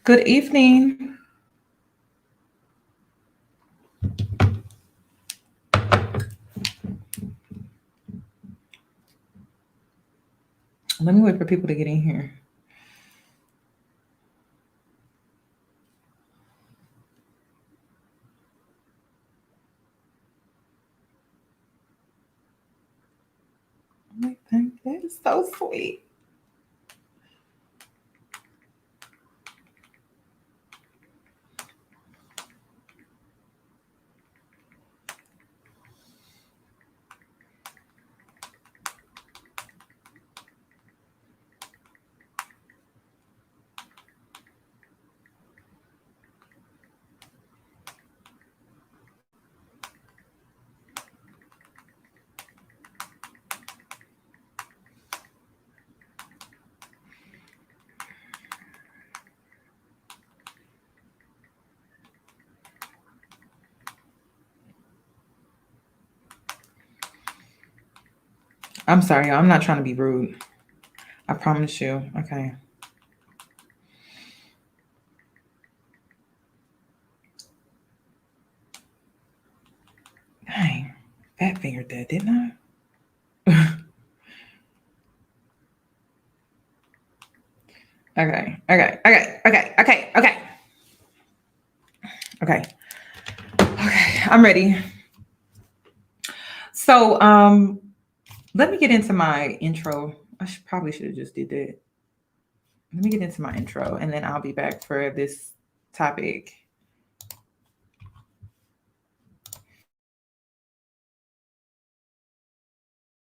Good evening. Let me wait for people to get in here. I think that is so sweet. I'm sorry, y'all. I'm not trying to be rude. I promise you. Okay. Dang. Fat fingered that, didn't I? Okay. Okay. I'm ready. So, let me get into my intro. Probably should have just did that. Let me get into my intro, and then I'll be back for this topic.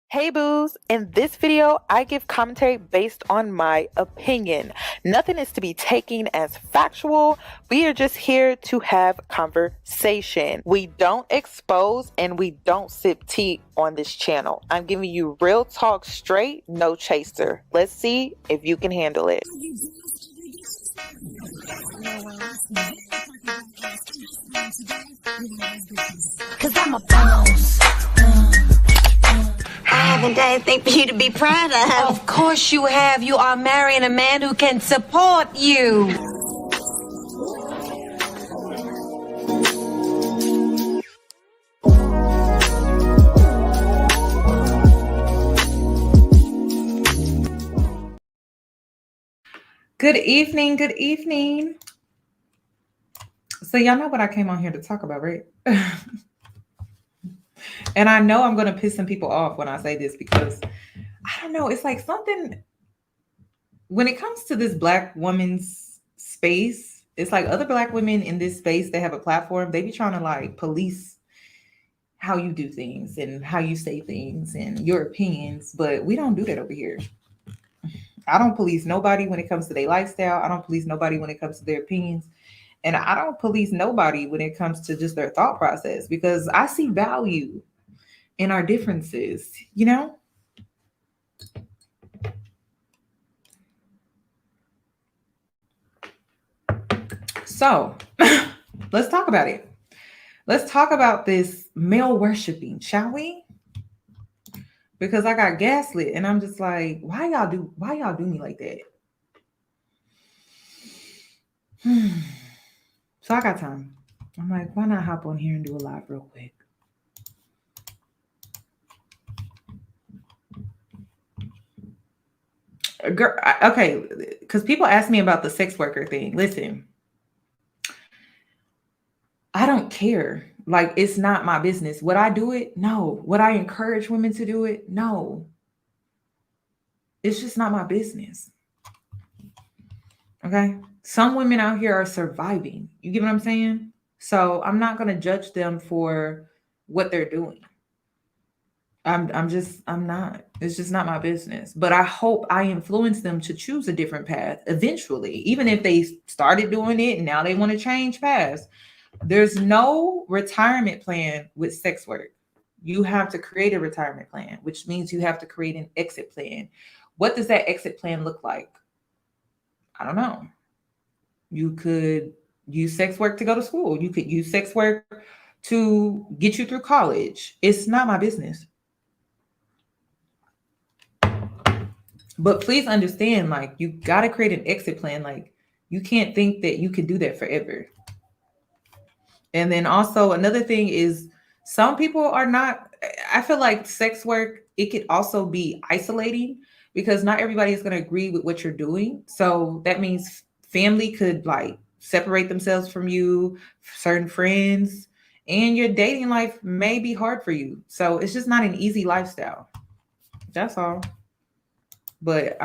Hey boos, in this video, I give commentary based on my opinion. Nothing is to be taken as factual. We are just here to have conversation. We don't expose and we don't sip tea on this channel. I'm giving you real talk straight, no chaser. Let's see if you can handle it. Cause I'm a boss. I haven't done anything for you to be proud of. Of course you have. You are marrying a man who can support you. Good evening. Good evening. So y'all know what I came on here to talk about, right? And I know I'm going to piss some people off when I say this because I don't know. It's like something when it comes to this Black woman's space, it's like other Black women in this space, they have a platform. They be trying to like police how you do things and how you say things and your opinions. But we don't do that over here. I don't police nobody when it comes to their lifestyle. I don't police nobody when it comes to their opinions. And I don't police nobody when it comes to just their thought process because I see value in our differences, you know? So let's talk about it. Let's talk about this male worshiping, shall we? Because I got gaslit and I'm just like, why y'all do me like that? So I got time. I'm like, why not hop on here and do a live real quick? Girl, okay, because people ask me about the sex worker thing. Listen, I don't care. Like, it's not my business. Would I do it? No. Would I encourage women to do it? No. It's just not my business. Okay. Some women out here are surviving. You get what I'm saying? So I'm not going to judge them for what they're doing. I'm not. It's just not my business. But I hope I influence them to choose a different path eventually, even if they started doing it and now they want to change paths. There's no retirement plan with sex work. You have to create a retirement plan, which means you have to create an exit plan. What does that exit plan look like? I don't know. You could use sex work to go to school. You could use sex work to get you through college. It's not my business. But please understand, like, you got to create an exit plan. Like, You can't think that you can do that forever. And then also another thing is some people are not, I feel like sex work, it could also be isolating because not everybody is going to agree with what you're doing. So that means family could like separate themselves from you, certain friends, and your dating life may be hard for you. So it's just not an easy lifestyle. That's all. But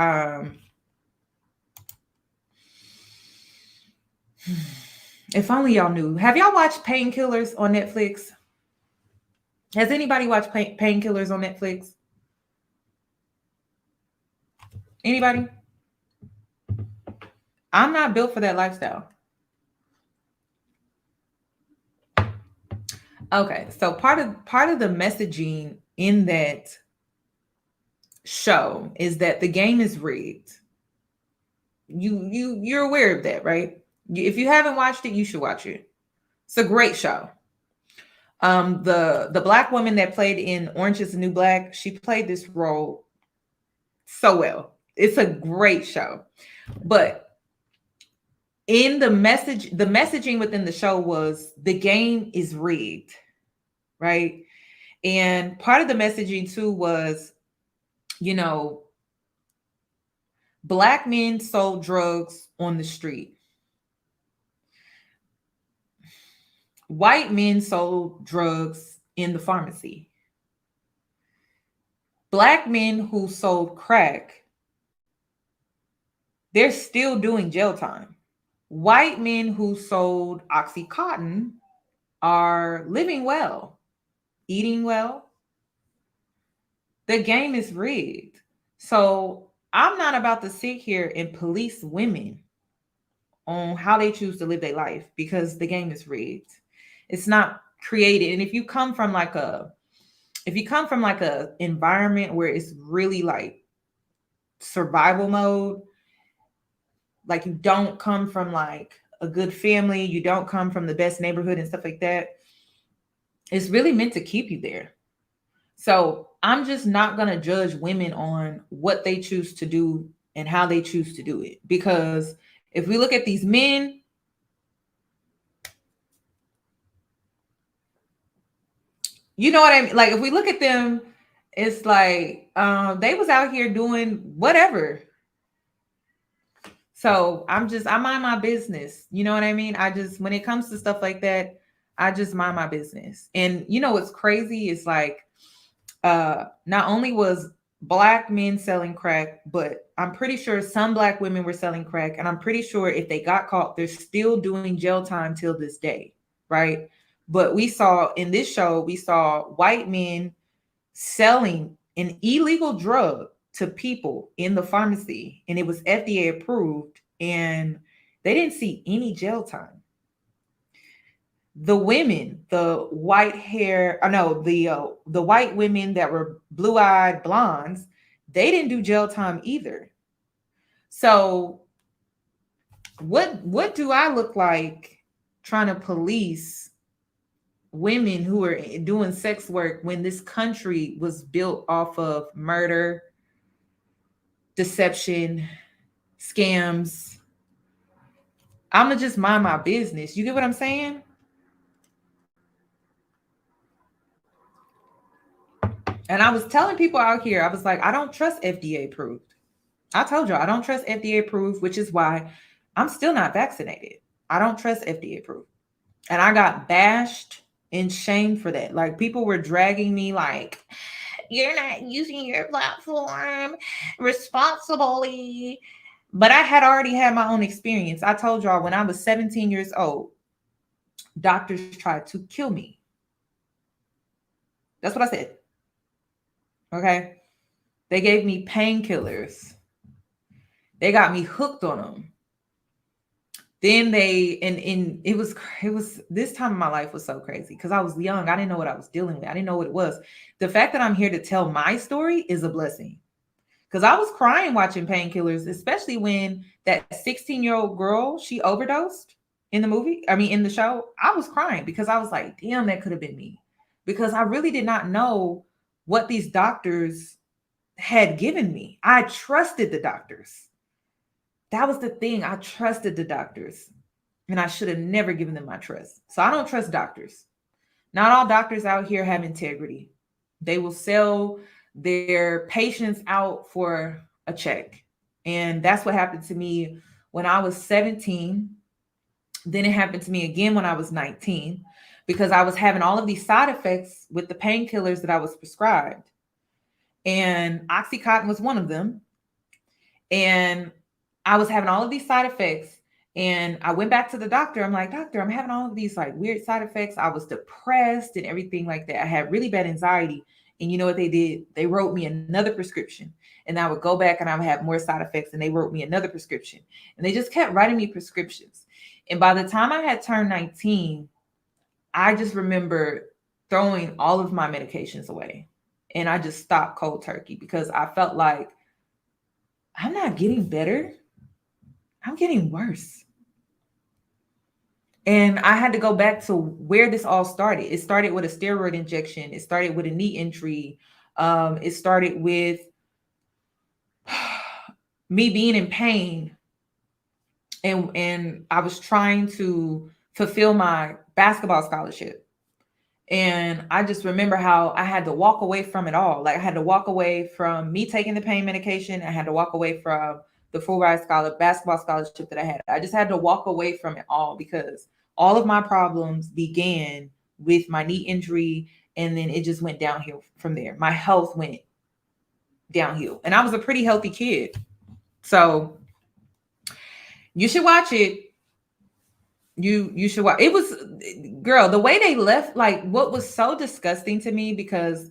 if only y'all knew. Have y'all watched Painkillers on Netflix? Has anybody watched Painkillers on Netflix? Anybody? I'm not built for that lifestyle. Okay, so part of the messaging in that show is that the game is rigged. You're aware of that, right? If you haven't watched it, you should watch it. It's a great show. The black woman that played in Orange is the New Black, she played this role so well. It's a great show. But in the messaging within the show was the game is rigged, right? And part of the messaging too was, you know, black men sold drugs on the street. White men sold drugs in the pharmacy. Black men who sold crack, they're still doing jail time. White men who sold Oxycontin are living well, eating well. The game is rigged. So I'm not about to sit here and police women on how they choose to live their life because the game is rigged. It's not created. And if you come from like a environment where it's really like survival mode, like you don't come from like a good family, you don't come from the best neighborhood and stuff like that, it's really meant to keep you there. So I'm just not going to judge women on what they choose to do and how they choose to do it. Because if we look at these men, you know what I mean? Like if we look at them, it's like they was out here doing whatever. So I mind my business. You know what I mean? When it comes to stuff like that, I just mind my business. And you know what's crazy is like, not only was black men selling crack, but I'm pretty sure some black women were selling crack. And I'm pretty sure if they got caught, they're still doing jail time till this day. Right. But we saw in this show, we saw white men selling an illegal drug to people in the pharmacy, and it was FDA approved, and they didn't see any jail time. The women, the white women that were blue-eyed blondes, they didn't do jail time either. So what do I look like trying to police women who are doing sex work when this country was built off of murder, deception, scams? I'm gonna just mind my business. You get what I'm saying? And I was telling people out here, I was like, I don't trust FDA approved. I told you I don't trust FDA approved, which is why I'm still not vaccinated. I don't trust FDA approved. And I got bashed and shamed for that. Like people were dragging me like, you're not using your platform responsibly. But I had already had my own experience. I told y'all when I was 17 years old, doctors tried to kill me. That's what I said. Okay. They gave me painkillers. They got me hooked on them. Then it was this time of my life was so crazy because I was young. I didn't know what I was dealing with. I didn't know what it was. The fact that I'm here to tell my story is a blessing. Because I was crying watching Painkillers, especially when that 16-year-old girl, she overdosed in the show. I was crying because I was like, damn, that could have been me. Because I really did not know what these doctors had given me. I trusted the doctors. that was the thing. I trusted the doctors, and I should have never given them my trust. So I don't trust doctors. Not all doctors out here have integrity. They will sell their patients out for a check. And that's what happened to me when I was 17. Then it happened to me again when I was 19, because I was having all of these side effects with the painkillers that I was prescribed. And Oxycontin was one of them. And I was having all of these side effects. And I went back to the doctor. I'm like, doctor, I'm having all of these like weird side effects. I was depressed and everything like that. I had really bad anxiety. And you know what they did? They wrote me another prescription. And I would go back and I would have more side effects. And they wrote me another prescription. And they just kept writing me prescriptions. And by the time I had turned 19, I just remember throwing all of my medications away. And I just stopped cold turkey because I felt like I'm not getting better. I'm getting worse. And I had to go back to where this all started. It started with a steroid injection. It started with a knee injury. It started with me being in pain. And I was trying to fulfill my basketball scholarship. And I just remember how I had to walk away from it all. Like I had to walk away from me taking the pain medication. I had to walk away from the full ride basketball scholarship that I had. I just had to walk away from it all because all of my problems began with my knee injury. And then it just went downhill from there. My health went downhill. And I was a pretty healthy kid. So you should watch it. You should watch. It was, girl, the way they left, like what was so disgusting to me, because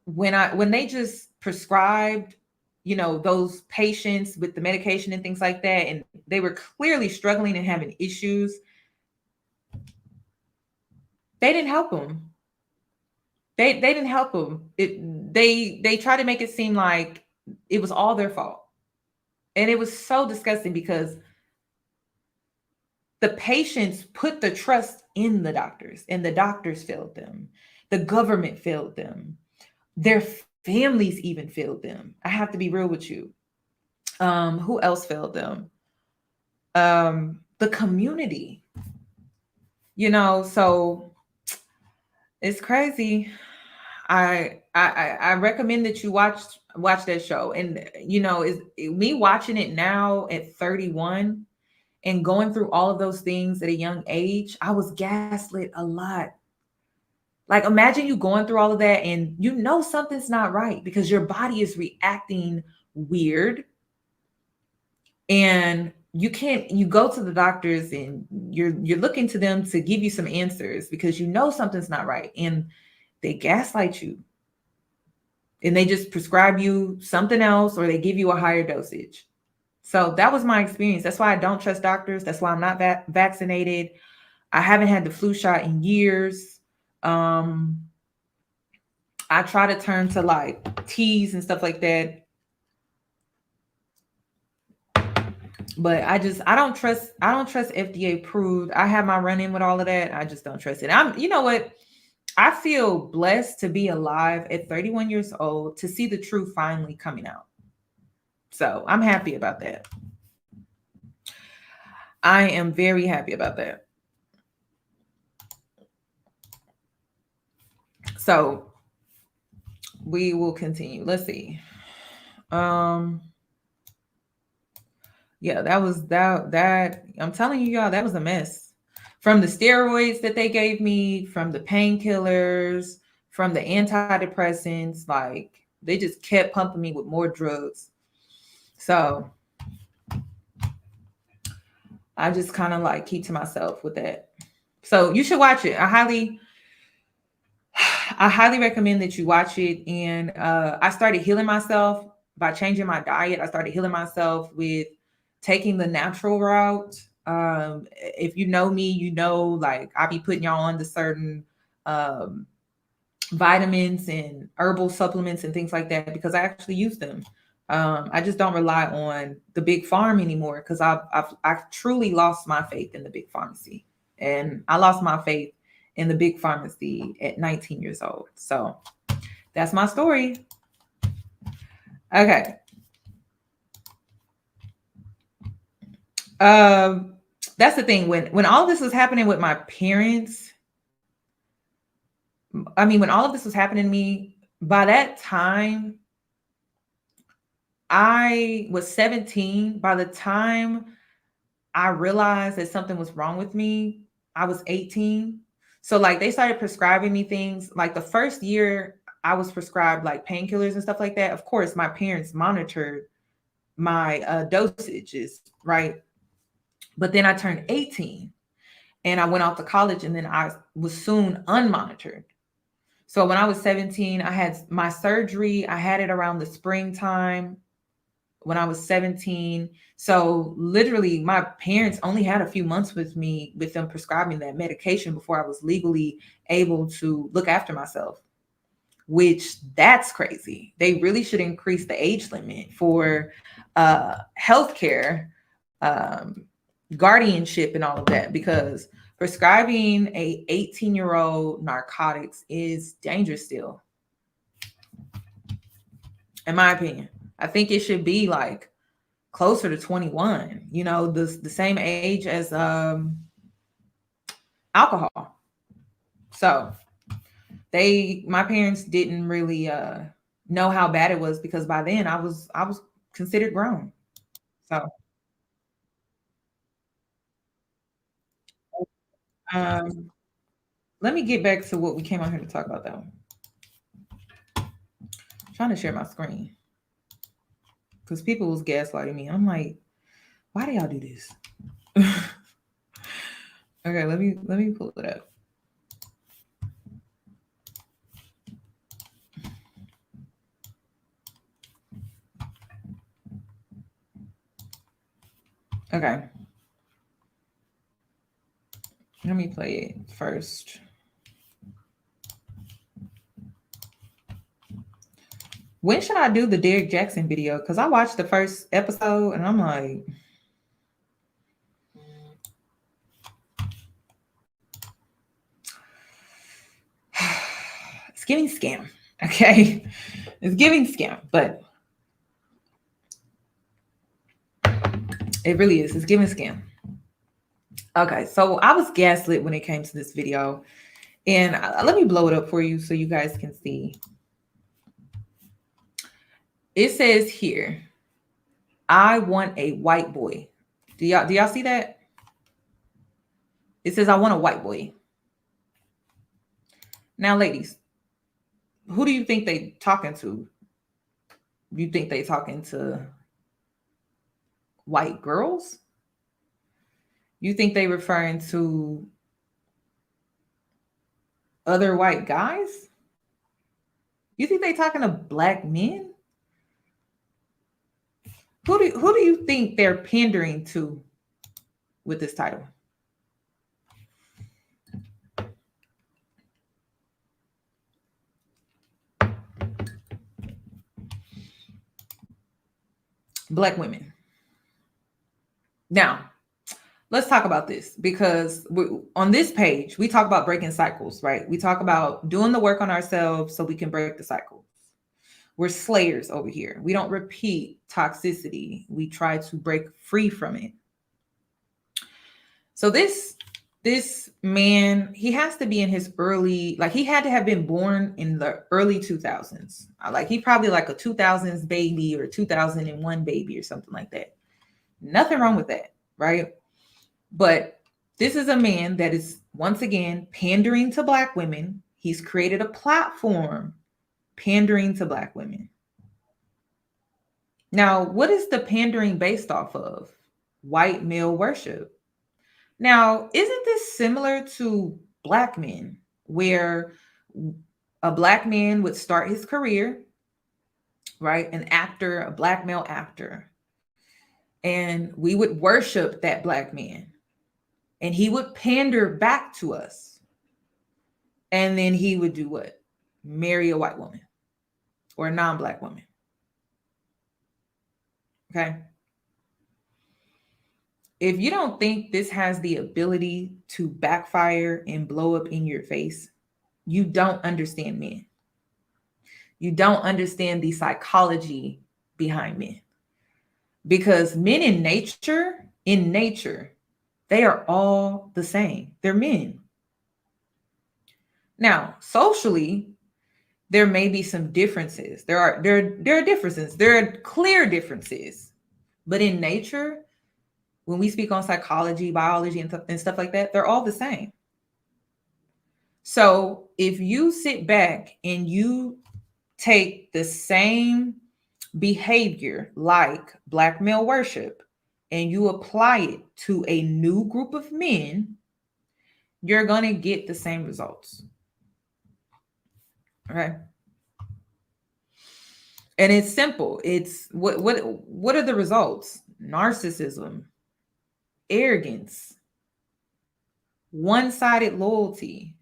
when they just prescribed, you know, those patients with the medication and things like that, and they were clearly struggling and having issues, they didn't help them. They didn't help them. They tried to make it seem like it was all their fault. And it was so disgusting because the patients put the trust in the doctors, and the doctors failed them. The government failed them. Their families even failed them. I have to be real with you. Who else failed them? The community. You know, so it's crazy. I recommend that you watch that show. And you know, is me watching it now at 31 and going through all of those things at a young age. I was gaslit a lot. Like imagine you going through all of that and you know something's not right because your body is reacting weird. And you go to the doctors and you're looking to them to give you some answers because you know something's not right. And they gaslight you. And they just prescribe you something else, or they give you a higher dosage. So that was my experience. That's why I don't trust doctors. That's why I'm not vaccinated. I haven't had the flu shot in years. I try to turn to like teas and stuff like that. But I don't trust FDA approved. I have my run in with all of that. I just don't trust it. You know what? I feel blessed to be alive at 31 years old to see the truth finally coming out. So I'm happy about that. I am very happy about that. So we will continue. Let's see. Yeah, that was that. I'm telling you, y'all, that was a mess. From the steroids that they gave me, from the painkillers, from the antidepressants, like they just kept pumping me with more drugs. So I just kind of like keep to myself with that. So you should watch it. I highly recommend that you watch it. And I started healing myself by changing my diet. I started healing myself with taking the natural route. If you know me, you know, like I be putting y'all on to certain vitamins and herbal supplements and things like that because I actually use them. I just don't rely on the big farm anymore because I've truly lost my faith in the big pharmacy, and I lost my faith in the big pharmacy at 19 years old. So that's my story. Okay. That's the thing. When all this was happening with my parents, I mean, when all of this was happening to me, by that time, I was 17. By the time I realized that something was wrong with me, I was 18. So like they started prescribing me things. Like the first year I was prescribed like painkillers and stuff like that. Of course, my parents monitored my dosages, right? But then I turned 18 and I went off to college, and then I was soon unmonitored. So when I was 17, I had my surgery. I had it around the springtime when I was 17. So literally my parents only had a few months with me with them prescribing that medication before I was legally able to look after myself, which that's crazy. They really should increase the age limit for healthcare, guardianship and all of that, because prescribing a 18-year-old narcotics is dangerous still, in my opinion. I think it should be like closer to 21, you know, the same age as alcohol. So my parents didn't really know how bad it was, because by then I was considered grown. So let me get back to what we came out here to talk about though. I'm trying to share my screen because people was gaslighting me. I'm like, why do y'all do this? Okay, let me pull it up. Okay. Let me play it first. When should I do the Derrick Jackson video? Because I watched the first episode and I'm like, it's giving scam. Okay. It's giving scam, but it really is. It's giving scam. Okay. So I was gaslit when it came to this video. And let me blow it up for you so you guys can see. It says here, I want a white boy. Do y'all see that? It says, I want a white boy. Now, ladies, who do you think they talking to? You think they talking to white girls? You think they referring to other white guys? You think they talking to black men? Who do you think they're pandering to with this title? Black women. Now, let's talk about this, because on this page, we talk about breaking cycles, right? We talk about doing the work on ourselves so we can break the cycle. We're slayers over here. We don't repeat toxicity. We try to break free from it. So this man, he has to be in his early, like he had to have been born in the early 2000s. Like he probably like a 2000s baby or 2001 baby or something like that. Nothing wrong with that, right? But this is a man that is, once again, pandering to black women. He's created a platform pandering to black women. Now, what is the pandering based off of? White male worship. Now, isn't this similar to black men, where a black man would start his career, right? An actor, a black male actor. And we would worship that black man. And he would pander back to us. And then he would do what? Marry a white woman or a non-black woman. Okay. If you don't think this has the ability to backfire and blow up in your face, you don't understand men. You don't understand the psychology behind men. Because men in nature, in nature, they are all the same. They're men. Now, socially, there may be some differences. There are differences. There are clear differences. But in nature, when we speak on psychology, biology, and stuff like that, they're all the same. So if you sit back and you take the same behavior like black male worship and you apply it to a new group of men, you're going to get the same results. Okay. And it's simple. It's what are the results? Narcissism, arrogance, one-sided loyalty,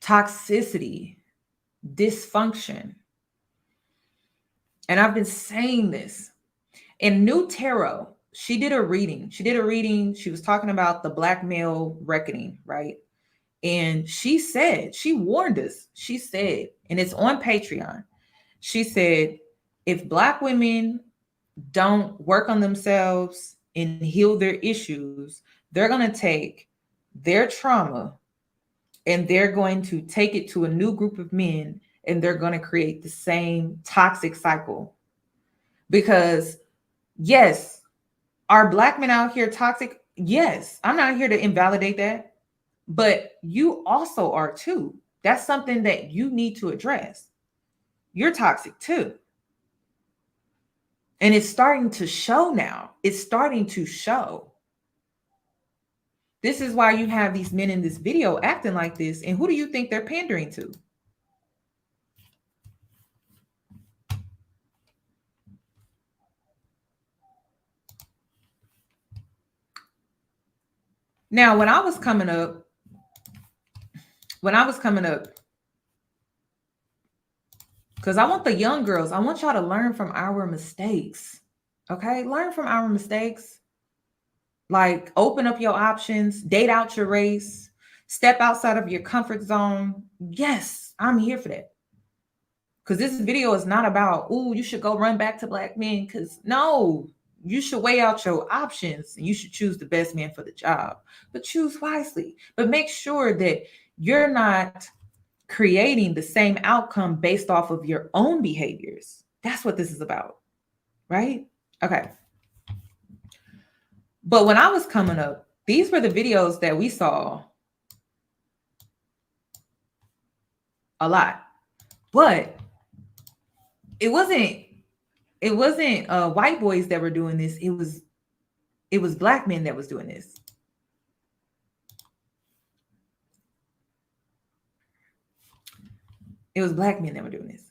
toxicity, dysfunction. And I've been saying this. In New Tarot, she did a reading. She was talking about the black male reckoning, right? And she warned us. She said, and it's on Patreon. She said, if black women don't work on themselves and heal their issues, they're going to take their trauma and they're going to take it to a new group of men and they're going to create the same toxic cycle. Because yes, are black men out here toxic? Yes, I'm not here to invalidate that, but you also are too. That's something that you need to address. You're toxic too. And it's starting to show now. It's starting to show. This is why you have these men in this video acting like this. And who do you think they're pandering to? Now, when I was coming up, because I want the young girls, I want y'all to learn from our mistakes. Okay? Learn from our mistakes. Like, open up your options, date out your race, step outside of your comfort zone. Yes, I'm here for that. Because this video is not about, oh, you should go run back to black men. Because no, you should weigh out your options and you should choose the best man for the job. But choose wisely. But make sure that you're not creating the same outcome based off of your own behaviors. That's what this is about, right? Okay. But when I was coming up, these were the videos that we saw a lot. But it wasn't white boys that were doing this. It was black men that was doing this. It was black men that were doing this.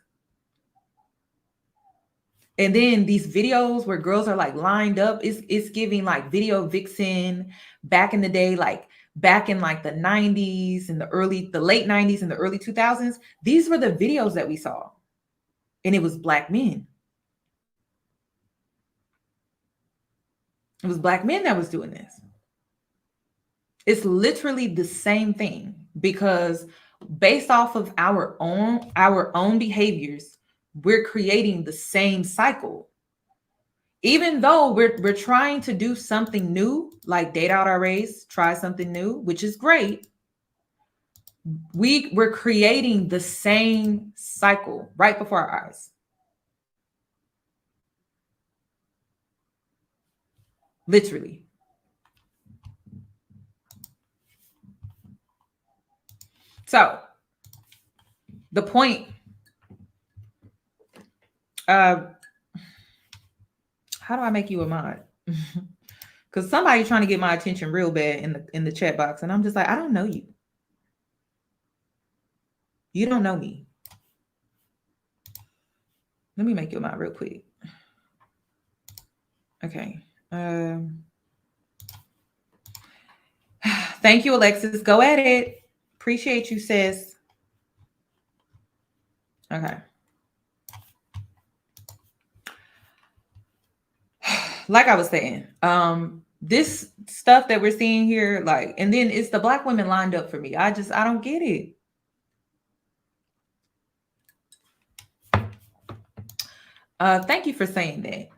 And then these videos where girls are like lined up, it's giving like video vixen back in the day, like back in like the 90s and the late 90s and the early 2000s. These were the videos that we saw. And it was black men. It was black men that was doing this. It's literally the same thing, because based off of our own behaviors, we're creating the same cycle. Even though we're trying to do something new, like date out our race, try something new, which is great, we're creating the same cycle right before our eyes. Literally. So the point, how do I make you a mod? Because somebody's trying to get my attention real bad in the chat box, and I'm just like, I don't know you. You don't know me. Let me make you a mod real quick. Okay. Thank you, Alexis. Go at it. Appreciate you, sis. Okay. Like I was saying, this stuff that we're seeing here, like, and then it's the black women lined up for me. I don't get it. Thank you for saying that,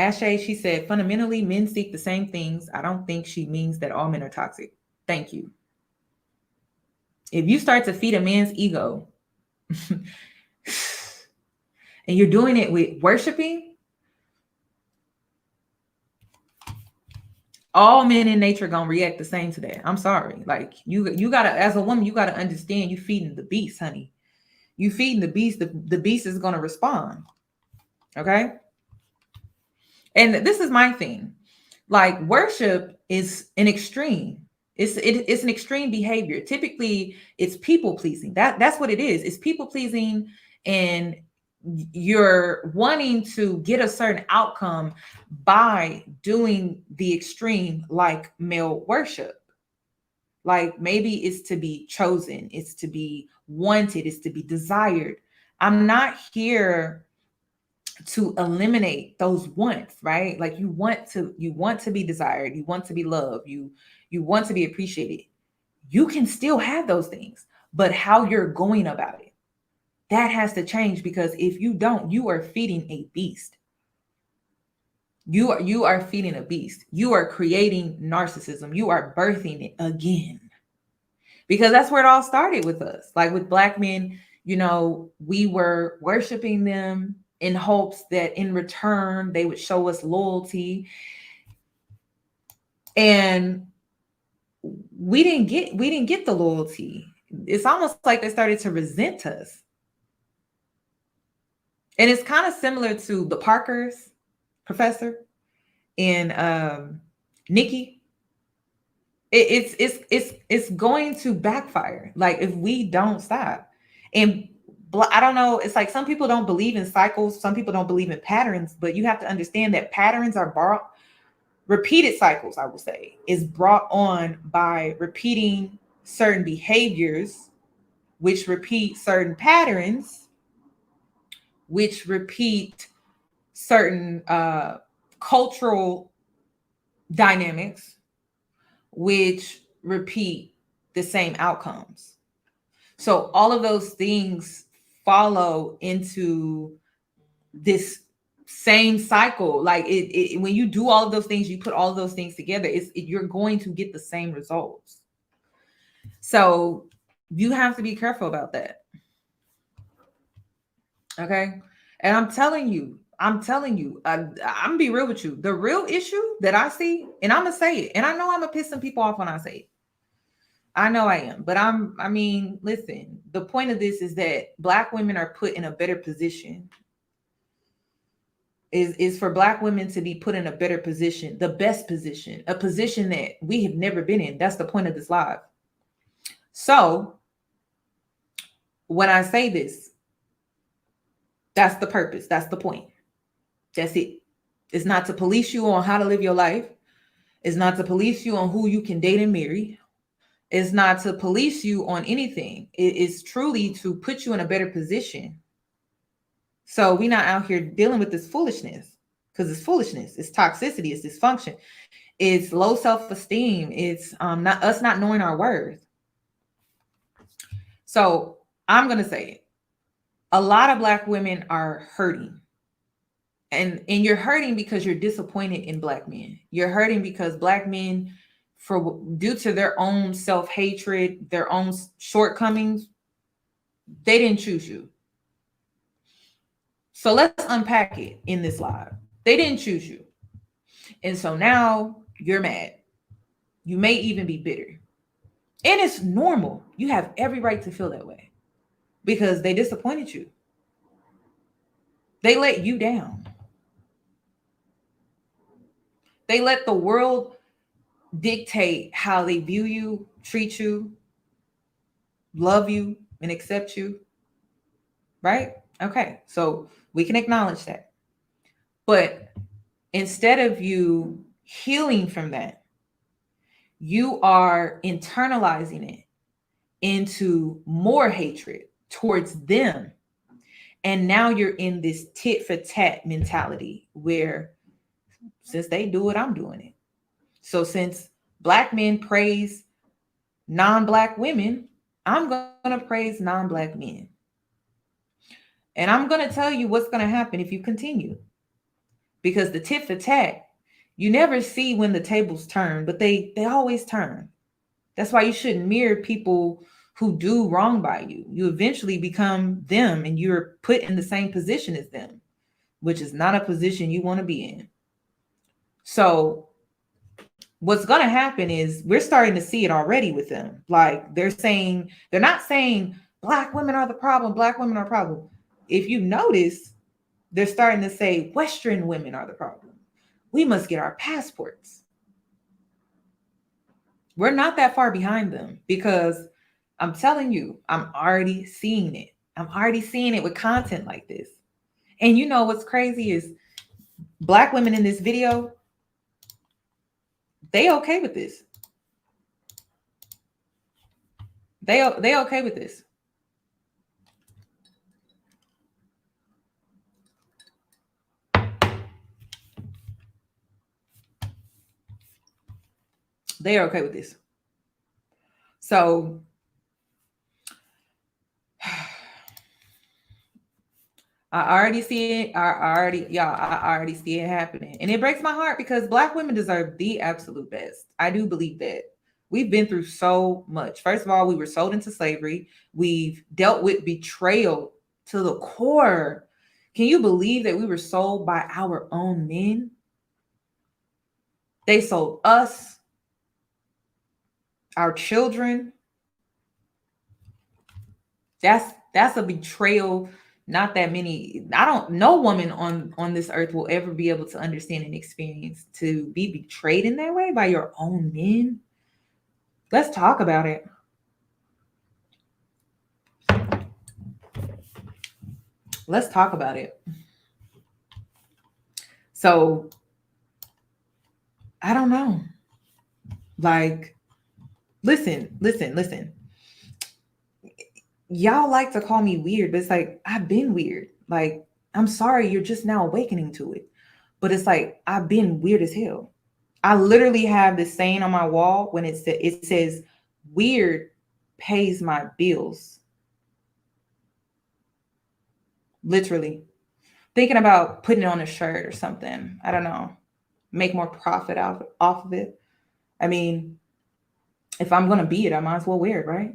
Ashay, she said, fundamentally, men seek the same things. I don't think she means that all men are toxic. Thank you. If you start to feed a man's ego and you're doing it with worshiping, all men in nature gonna react the same to that. I'm sorry. Like you gotta, as a woman, you gotta understand you feeding the beast, honey. You feeding the beast, the beast is gonna respond. Okay. And this is my thing. Like worship is an extreme. It's an extreme behavior. Typically, it's people pleasing. That's what it is. It's people pleasing, and you're wanting to get a certain outcome by doing the extreme, like male worship. Like maybe it's to be chosen, it's to be wanted, it's to be desired. I'm not here to eliminate those wants, right? Like you want to be desired, you want to be loved, you want to be appreciated. You can still have those things, but how you're going about it, that has to change, because if you don't, you are feeding a beast. You are feeding a beast. You are creating narcissism. You are birthing it again. Because that's where it all started with us. Like with Black men, you know, we were worshiping them in hopes that in return they would show us loyalty. And we didn't get the loyalty. It's almost like they started to resent us. And it's kind of similar to the Parkers, Professor, and Nikki. It's going to backfire. Like if we don't stop. And I don't know, it's like some people don't believe in cycles, some people don't believe in patterns, but you have to understand that patterns are brought, repeated cycles, I will say, is brought on by repeating certain behaviors, which repeat certain patterns, which repeat certain cultural dynamics, which repeat the same outcomes. So all of those things follow into this same cycle. Like when you do all of those things, you put all of those things together, you're going to get the same results. So you have to be careful about that. Okay. And I'm telling you, I'm gonna be real with you. The real issue that I see, and I'm gonna say it, and I know I'm gonna piss some people off when I say it. I know I am, but I mean, listen, the point of this is that Black women are put in a better position. Is for Black women to be put in a better position, the best position, a position that we have never been in. That's the point of this live. So when I say this, that's the purpose. That's the point. That's it. It's not to police you on how to live your life. It's not to police you on who you can date and marry. It's not to police you on anything. It is truly to put you in a better position. So we're not out here dealing with this foolishness, because it's foolishness. It's toxicity. It's dysfunction. It's low self-esteem. It's not us not knowing our worth. So I'm going to say it. A lot of Black women are hurting. And you're hurting because you're disappointed in Black men. You're hurting because Black men, due to their own self-hatred, their own shortcomings, they didn't choose you. So let's unpack it in this live. They didn't choose you. And so now you're mad. You may even be bitter. And it's normal. You have every right to feel that way because they disappointed you. They let you down. They let the world dictate how they view you, treat you, love you, and accept you. Right? Okay. So we can acknowledge that. But instead of you healing from that, you are internalizing it into more hatred towards them. And now you're in this tit for tat mentality where since they do it, I'm doing it. So since Black men praise non-Black women, I'm going to praise non-Black men. And I'm going to tell you what's going to happen if you continue. because the tit for tat, you never see when the tables turn, but they always turn. That's why you shouldn't mirror people who do wrong by you. You eventually become them and you're put in the same position as them, which is not a position you want to be in. So what's going to happen is we're starting to see it already with them. Like they're not saying black women are the problem, black women are the problem. If you notice, they're starting to say Western women are the problem. We must get our passports. We're not that far behind them because I'm telling you, I'm already seeing it. I'm already seeing it with content like this. And you know what's crazy is black women in this video, they okay with this. They okay with this. They are okay with this. So I already see it. I already see it happening. And it breaks my heart because black women deserve the absolute best. I do believe that. We've been through so much. First of all, we were sold into slavery. We've dealt with betrayal to the core. Can you believe that we were sold by our own men? They sold us, our children. That's a betrayal. Not that many. No woman on this earth will ever be able to understand and experience to be betrayed in that way by your own men. Let's talk about it. Let's talk about it. So I don't know. Like, listen. Y'all like to call me weird, but it's like, I've been weird. Like, I'm sorry, you're just now awakening to it. But it's like, I've been weird as hell. I literally have this saying on my wall when it says, weird pays my bills. Literally. Thinking about putting it on a shirt or something. I don't know. Make more profit off of it. I mean, if I'm going to be it, I might as well wear it, right?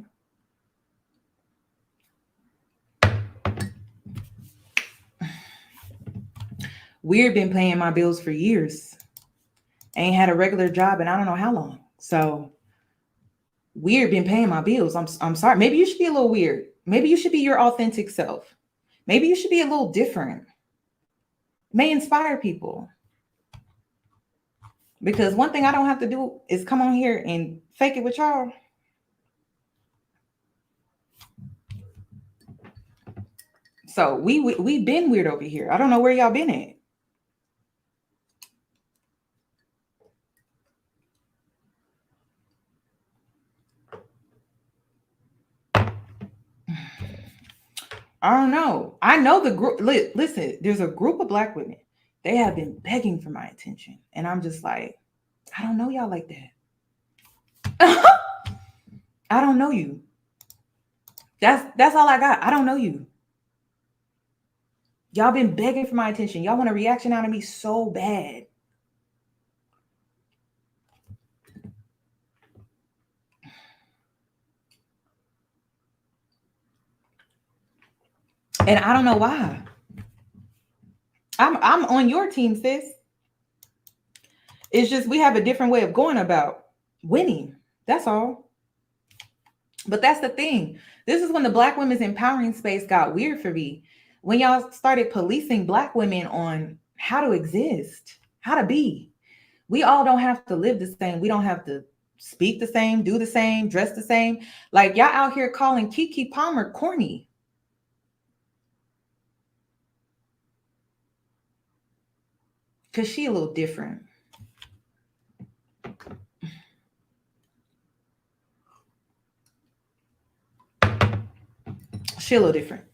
Weird been paying my bills for years. Ain't had a regular job and I don't know how long. So weird been paying my bills. I'm sorry. Maybe you should be a little weird. Maybe you should be your authentic self. Maybe you should be a little different. It may inspire people. Because one thing I don't have to do is come on here and fake it with y'all. So we've been weird over here. I don't know where y'all been at. I don't know. I know the group. Listen, there's a group of black women. They have been begging for my attention. And I'm just like, I don't know y'all like that. I don't know you. That's all I got. I don't know you. Y'all been begging for my attention. Y'all want a reaction out of me so bad. And I don't know why. I'm on your team, sis. It's just we have a different way of going about winning. That's all. But that's the thing. This is when the black women's empowering space got weird for me. When y'all started policing black women on how to exist, how to be. We all don't have to live the same. We don't have to speak the same, do the same, dress the same. Like y'all out here calling Keke Palmer corny. Because she a little different. She a little different.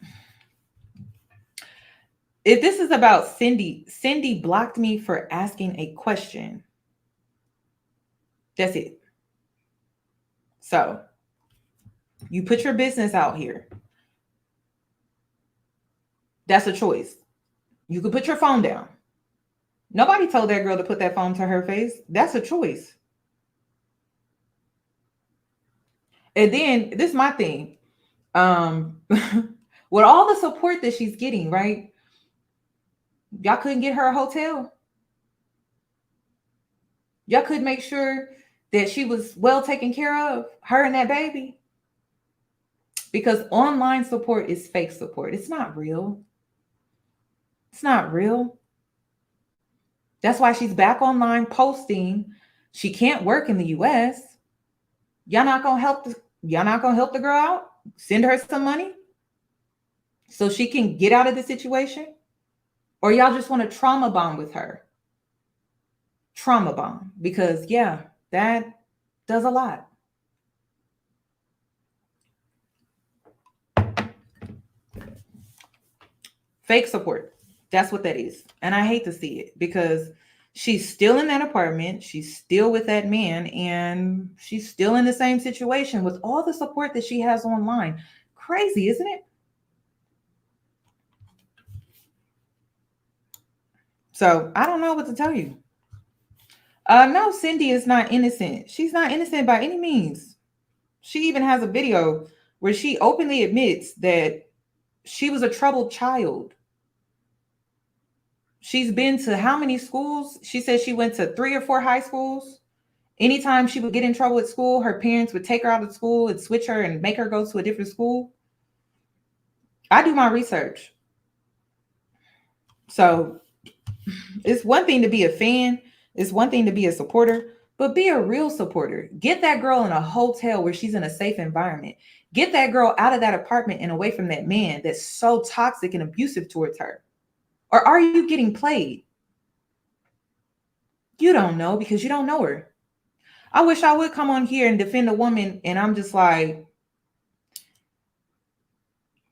If this is about Cindy blocked me for asking a question. That's it. So you put your business out here. That's a choice. You could put your phone down. Nobody told that girl to put that phone to her face. That's a choice. And then this is my thing. With all the support that she's getting, right? Y'all couldn't get her a hotel. Y'all could make sure that she was well taken care of, her and that baby. Because online support is fake support. It's not real. It's not real. That's why she's back online posting. She can't work in the US. Y'all not gonna help the girl out? Send her some money so she can get out of the situation? Or y'all just want to trauma bond with her? Trauma bond. Because yeah, that does a lot. Fake support. That's what that is. And I hate to see it because she's still in that apartment. She's still with that man. And she's still in the same situation with all the support that she has online. Crazy, isn't it? So I don't know what to tell you. No, Cindy is not innocent. She's not innocent by any means. She even has a video where she openly admits that she was a troubled child. She's been to how many schools? She said she went to 3 or 4 high schools. Anytime she would get in trouble at school, her parents would take her out of school and switch her and make her go to a different school. I do my research. So it's one thing to be a fan. It's one thing to be a supporter, but be a real supporter. Get that girl in a hotel where she's in a safe environment. Get that girl out of that apartment and away from that man that's so toxic and abusive towards her. Or are you getting played? You don't know because you don't know her. I wish I would come on here and defend a woman, and I'm just like,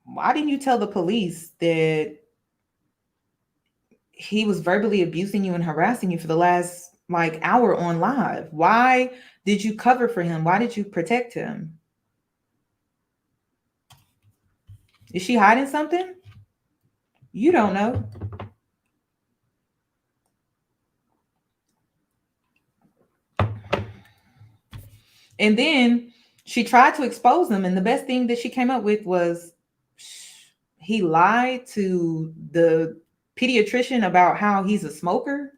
why didn't you tell the police that he was verbally abusing you and harassing you for the last hour on live? Why did you cover for him? Why did you protect him? Is she hiding something? You don't know. And then she tried to expose them. And the best thing that she came up with was he lied to the pediatrician about how he's a smoker.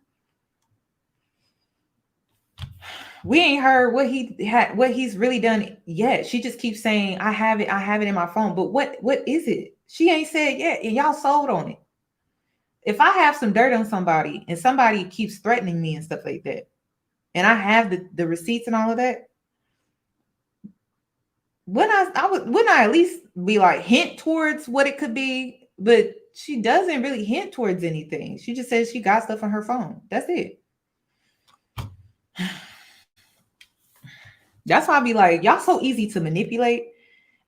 We ain't heard what he's really done yet. She just keeps saying, I have it in my phone. But what is it? She ain't said yet, and y'all sold on it. If I have some dirt on somebody and somebody keeps threatening me and stuff like that, and I have the receipts and all of that, wouldn't I at least be hint towards what it could be? But she doesn't really hint towards anything. She just says she got stuff on her phone. That's it. That's why I be like, y'all so easy to manipulate.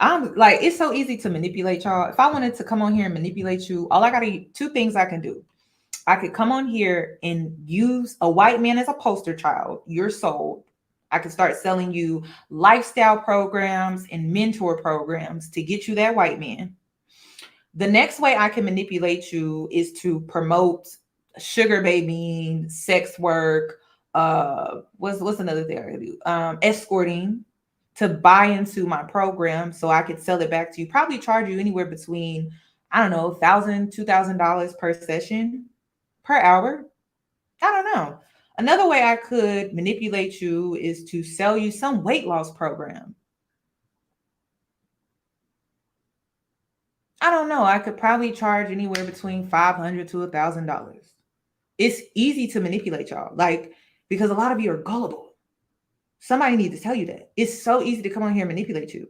I'm like, it's so easy to manipulate y'all. If I wanted to come on here and manipulate you, all I gotta 2 things I can do. I could come on here and use a white man as a poster child. You're sold. I could start selling you lifestyle programs and mentor programs to get you that white man. The next way I can manipulate you is to promote sugar babying, sex work, what's another thing I can do? Escorting, to buy into my program so I could sell it back to you. Probably charge you anywhere between, I don't know, $1,000, $2,000 per session, per hour. I don't know. Another way I could manipulate you is to sell you some weight loss program. I don't know. I could probably charge anywhere between $500 to $1,000. It's easy to manipulate y'all, because a lot of you are gullible. Somebody needs to tell you that. It's so easy to come on here and manipulate you.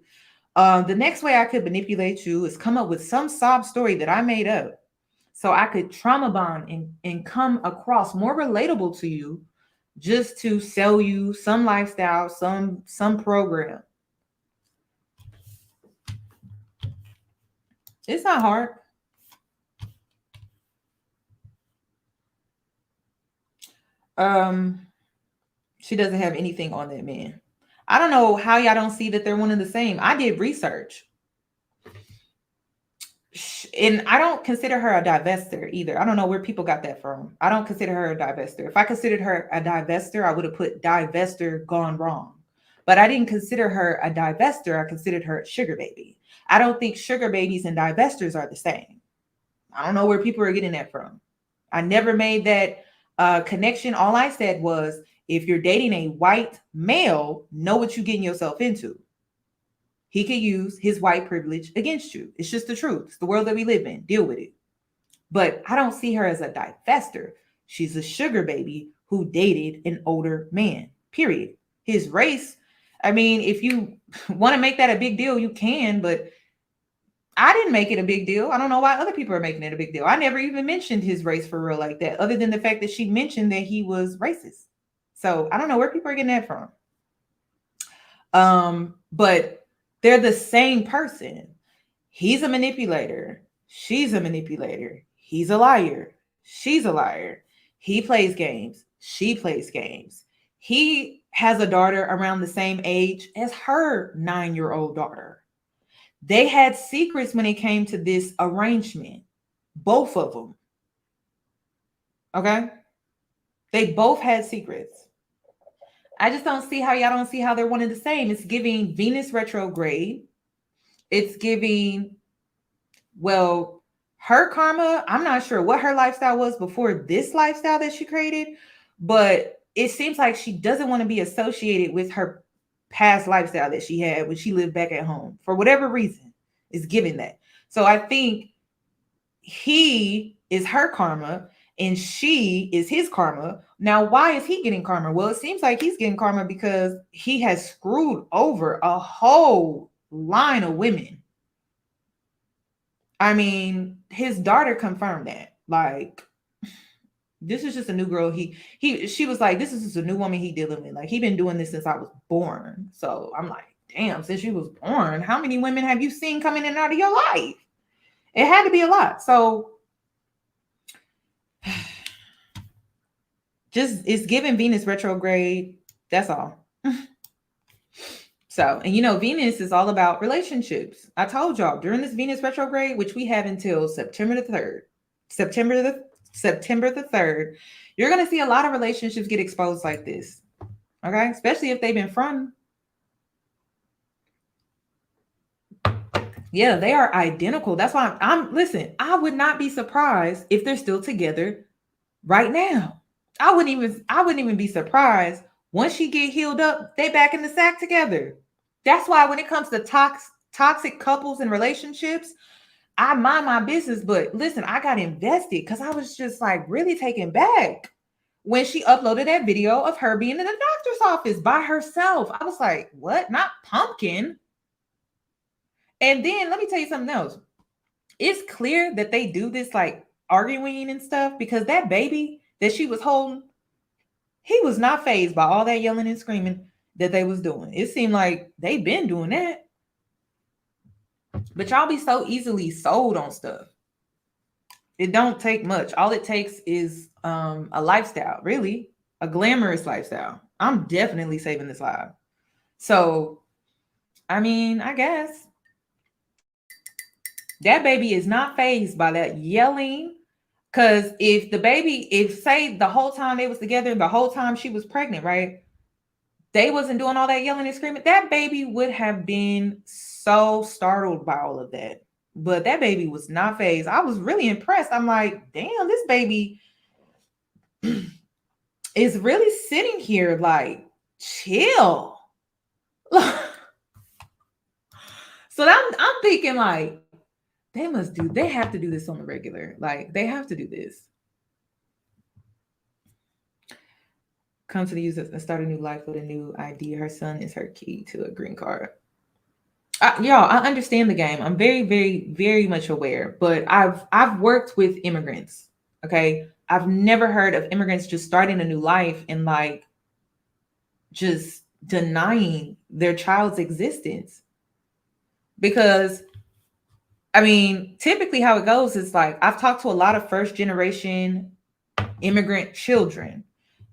The next way I could manipulate you is come up with some sob story that I made up so I could trauma bond and come across more relatable to you, just to sell you some lifestyle, some program. It's not hard. She doesn't have anything on that man. I don't know how y'all don't see that they're one and the same. I did research. And I don't consider her a divester either. I don't know where people got that from. I don't consider her a divester. If I considered her a divester, I would have put divester gone wrong. But I didn't consider her a divester. I considered her a sugar baby. I don't think sugar babies and divestors are the same. I don't know where people are getting that from. I never made that connection. All I said was, if you're dating a white male, know what you're getting yourself into. He could use his white privilege against you. It's just the truth. It's the world that we live in. Deal with it. But I don't see her as a divester. She's a sugar baby who dated an older man, period. His race, I mean, if you want to make that a big deal, you can, but I didn't make it a big deal. I don't know why other people are making it a big deal. I never even mentioned his race for real like that, other than the fact that she mentioned that he was racist. So I don't know where people are getting that from. But they're the same person. He's a manipulator. She's a manipulator. He's a liar. She's a liar. He plays games. She plays games. He has a daughter around the same age as her 9-year-old daughter. They had secrets when it came to this arrangement. Both of them. Okay? They both had secrets. I just don't see how y'all don't see how they're one and the same. It's giving Venus retrograde. It's giving, well, her karma. I'm not sure what her lifestyle was before this lifestyle that she created, but it seems like she doesn't want to be associated with her past lifestyle that she had when she lived back at home. For whatever reason, it's giving that. So I think he is her karma and she is his karma. Now, why is he getting karma? Well, it seems like he's getting karma because he has screwed over a whole line of women. I mean, his daughter confirmed that. Like, this is just a new girl. She was like, this is just a new woman he dealing with. Like, he been doing this since I was born. So I'm like, damn, since you was born, how many women have you seen coming in and out of your life? It had to be a lot. So just, it's giving Venus retrograde. That's all. So, and you know, Venus is all about relationships. I told y'all during this Venus retrograde, which we have until September the 3rd, September the 3rd, you're going to see a lot of relationships get exposed like this. Okay. Especially if they've been from. Yeah, they are identical. That's why listen, I would not be surprised if they're still together right now. I wouldn't even be surprised once she get healed up, they back in the sack together. That's why when it comes to toxic couples and relationships, I mind my business. But listen, I got invested because I was just like really taken back when she uploaded that video of her being in the doctor's office by herself. I was like, what? Not Pumpkin. And then let me tell you something else. It's clear that they do this like arguing and stuff because that baby that she was holding, he was not fazed by all that yelling and screaming that they was doing. It seemed like they've been doing that. But y'all be so easily sold on stuff. It don't take much. All it takes is a lifestyle, really, a glamorous lifestyle. I'm definitely saving this live. So, I mean, I guess that baby is not fazed by that yelling. Because if say the whole time they was together, the whole time she was pregnant, right? They wasn't doing all that yelling and screaming. That baby would have been so startled by all of that. But that baby was not fazed. I was really impressed. I'm like, damn, this baby is really sitting here like, chill. So I'm thinking like, they have to do this on the regular. Like, they have to do this. Come to the U.S. and start a new life with a new ID. Her son is her key to a green card. Y'all, I understand the game. I'm very, very, very much aware. But I've worked with immigrants. Okay, I've never heard of immigrants just starting a new life and like just denying their child's existence. Because, I mean, typically how it goes is like I've talked to a lot of first generation immigrant children.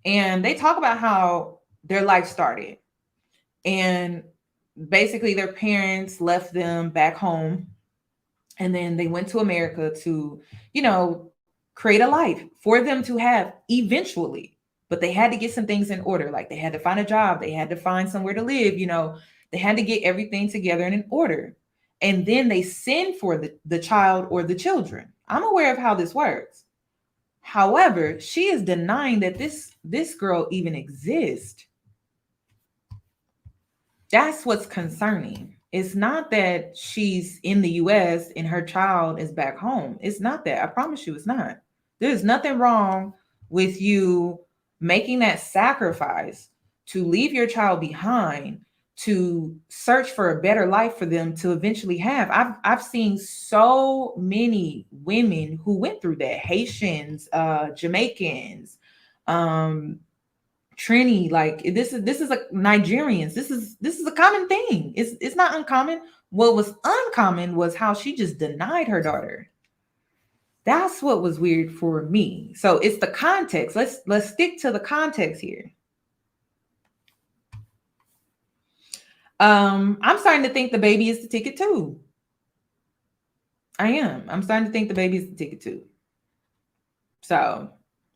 And they talk about how their life started. And basically their parents left them back home And then they went to America to, you know, create a life for them to have eventually. But they had to get some things in order. Like they had to find a job, they had to find somewhere to live, you know, they had to get everything together and in order. And then they send for the child or the children. I'm aware of how this works. However, she is denying that this girl even exists. That's what's concerning. It's not that she's in the US and her child is back home. It's not that. I promise you it's not. There's nothing wrong with you making that sacrifice to leave your child behind to search for a better life for them to eventually have. I've seen so many women who went through that. Haitians, Jamaicans, Trini, like this is a Nigerians. This is a common thing. It's not uncommon. What was uncommon was how she just denied her daughter. That's what was weird for me. So it's the context. Let's stick to the context here. I'm starting to think the baby is the ticket too. I am. I'm starting to think the baby is the ticket too. So,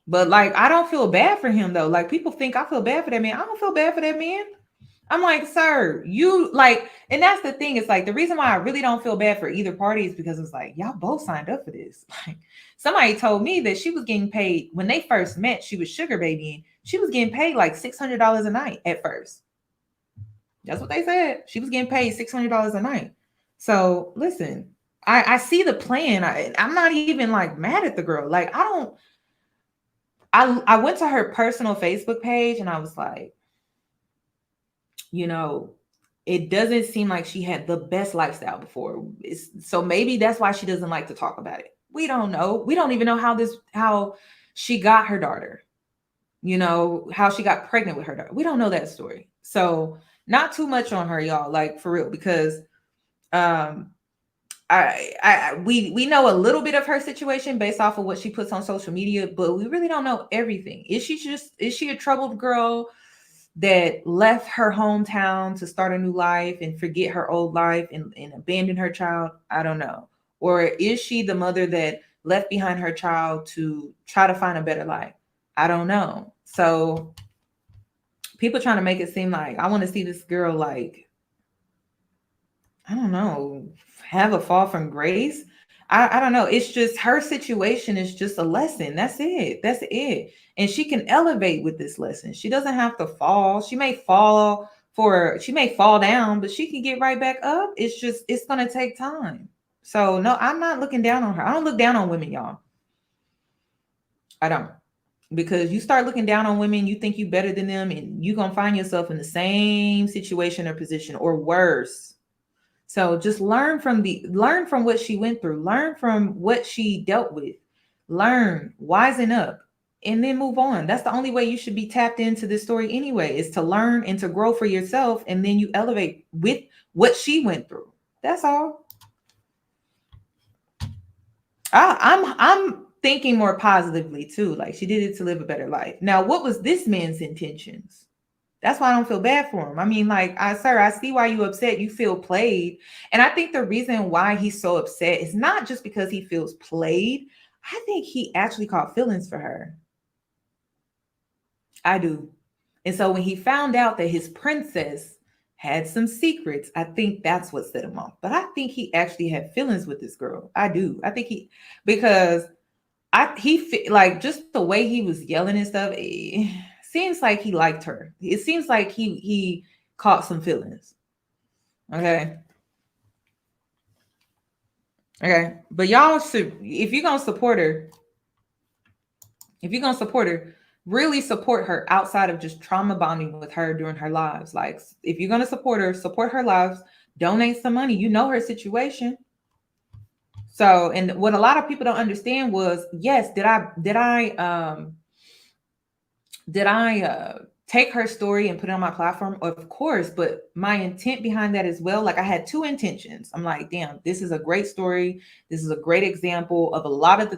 but like, I don't feel bad for him though. Like people think I feel bad for that man. I don't feel bad for that man. I'm like, sir, you like, and that's the thing. It's like the reason why I really don't feel bad for either party is because it's like, y'all both signed up for this. Like somebody told me that she was getting paid when they first met, she was sugar babying. She was getting paid like $600 a night at first. That's what they said. She was getting paid $600 a night. So listen, I see the plan. I'm not even like mad at the girl. Like I went to her personal Facebook page and I was like, you know, it doesn't seem like she had the best lifestyle before. So maybe that's why she doesn't like to talk about it. We don't know. We don't even know how she got her daughter, you know, how she got pregnant with her daughter. We don't know that story. So not too much on her, y'all, like for real, because we know a little bit of her situation based off of what she puts on social media, but we really don't know everything. Is she a troubled girl that left her hometown to start a new life and forget her old life and abandon her child? I don't know. Or is she the mother that left behind her child to try to find a better life? I don't know. So people trying to make it seem like I want to see this girl like, I don't know, have a fall from grace. I don't know. It's just her situation is just a lesson. That's it. That's it. And she can elevate with this lesson. She doesn't have to fall. She may fall down, but she can get right back up. It's going to take time. So no, I'm not looking down on her. I don't look down on women, y'all. I don't. Because you start looking down on women, you think you better than them, and you're going to find yourself in the same situation or position or worse. So just learn from what she went through, learn from what she dealt with, wisen up, and then move on. That's the only way you should be tapped into this story anyway, is to learn and to grow for yourself. And then you elevate with what she went through. That's all. I'm thinking more positively too. Like she did it to live a better life. Now, what was this man's intentions? That's why I don't feel bad for him. I mean, like, sir, I see why you're upset. You feel played. And I think the reason why he's so upset is not just because he feels played. I think he actually caught feelings for her. I do. And so when he found out that his princess had some secrets, I think that's what set him off. But I think he actually had feelings with this girl. I do. I think because like just the way he was yelling and stuff, seems like he liked her. It seems like he caught some feelings. Okay. But y'all should, if you're gonna support her, really support her outside of just trauma bonding with her during her lives. Like if you're gonna support her lives, donate some money. You know her situation. So, and what a lot of people don't understand was, yes, did I take her story and put it on my platform? Of course, but my intent behind that as well, like I had two intentions. I'm like, damn, this is a great story. This is a great example of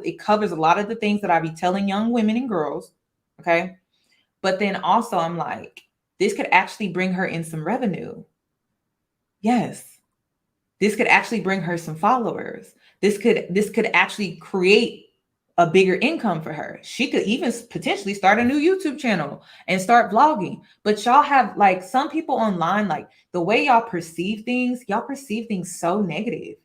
it covers a lot of the things that I be telling young women and girls. Okay. But then also I'm like, this could actually bring her in some revenue. Yes. This could actually bring her some followers. This could actually create a bigger income for her. She could even potentially start a new YouTube channel and start vlogging. But y'all have, like, some people online, like, the way y'all perceive things so negative,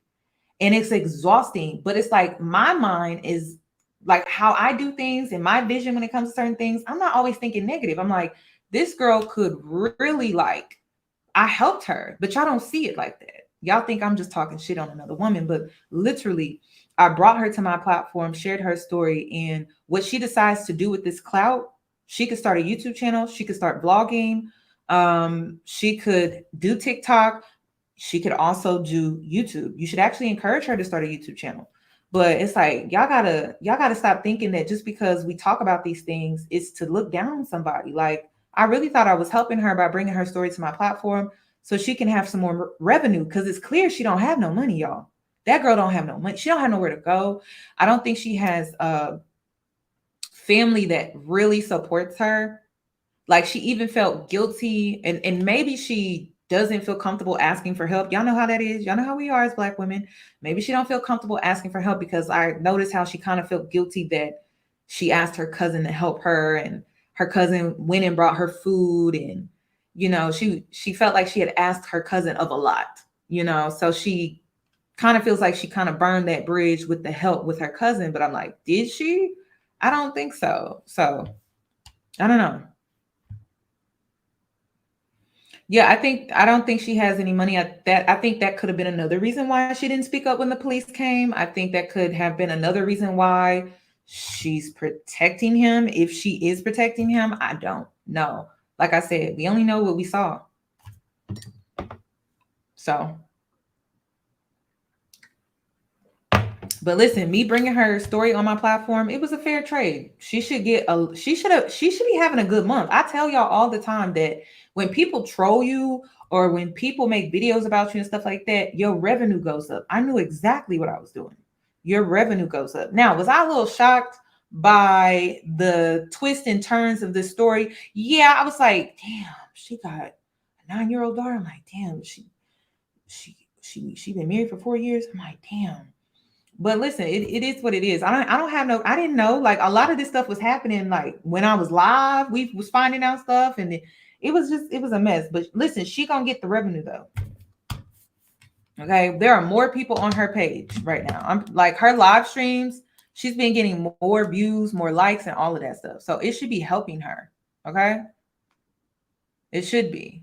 and it's exhausting. But it's like, my mind is like, how I do things and my vision when it comes to certain things, I'm not always thinking negative. I'm like, this girl could really, like, I helped her, but y'all don't see it like that. Y'all think I'm just talking shit on another woman, but literally, I brought her to my platform, shared her story, and what she decides to do with this clout, she could start a YouTube channel, she could start vlogging, she could do TikTok, she could also do YouTube. You should actually encourage her to start a YouTube channel. But it's like, y'all gotta stop thinking that just because we talk about these things, it's to look down on somebody. Like, I really thought I was helping her by bringing her story to my platform so she can have some more revenue, because it's clear she don't have no money, y'all. That girl don't have no money. She don't have nowhere to go. I don't think she has a family that really supports her. Like, she even felt guilty, and maybe she doesn't feel comfortable asking for help. Y'all know how that is. Y'all know how we are as Black women. Maybe she don't feel comfortable asking for help, because I noticed how she kind of felt guilty that she asked her cousin to help her, and her cousin went and brought her food, and she felt like she had asked her cousin of a lot, so she kind of feels like she kind of burned that bridge with the help with her cousin. But I'm like, did she? I don't think so. So I don't know. Yeah, I don't think she has any money at that. I think that could have been another reason why she didn't speak up when the police came. I think that could have been another reason why she's protecting him. If she is protecting him, I don't know. Like I said, we only know what we saw. So, but listen, me bringing her story on my platform, it was a fair trade. She should be having a good month. I tell y'all all the time that when people troll you or when people make videos about you and stuff like that, your revenue goes up. I knew exactly what I was doing. Your revenue goes up. Now, was I a little shocked by the twists and turns of this story? Yeah, I was like, damn, she got a 9-year-old daughter. I'm like, damn, she been married for 4 years. I'm like, damn. But listen, it is what it is. I didn't know, like, a lot of this stuff was happening like when I was live. We was finding out stuff, and it was a mess. But listen, she gonna get the revenue though. Okay, there are more people on her page right now. I'm like, her live streams, she's been getting more views, more likes, and all of that stuff. So it should be helping her. Okay, it should be.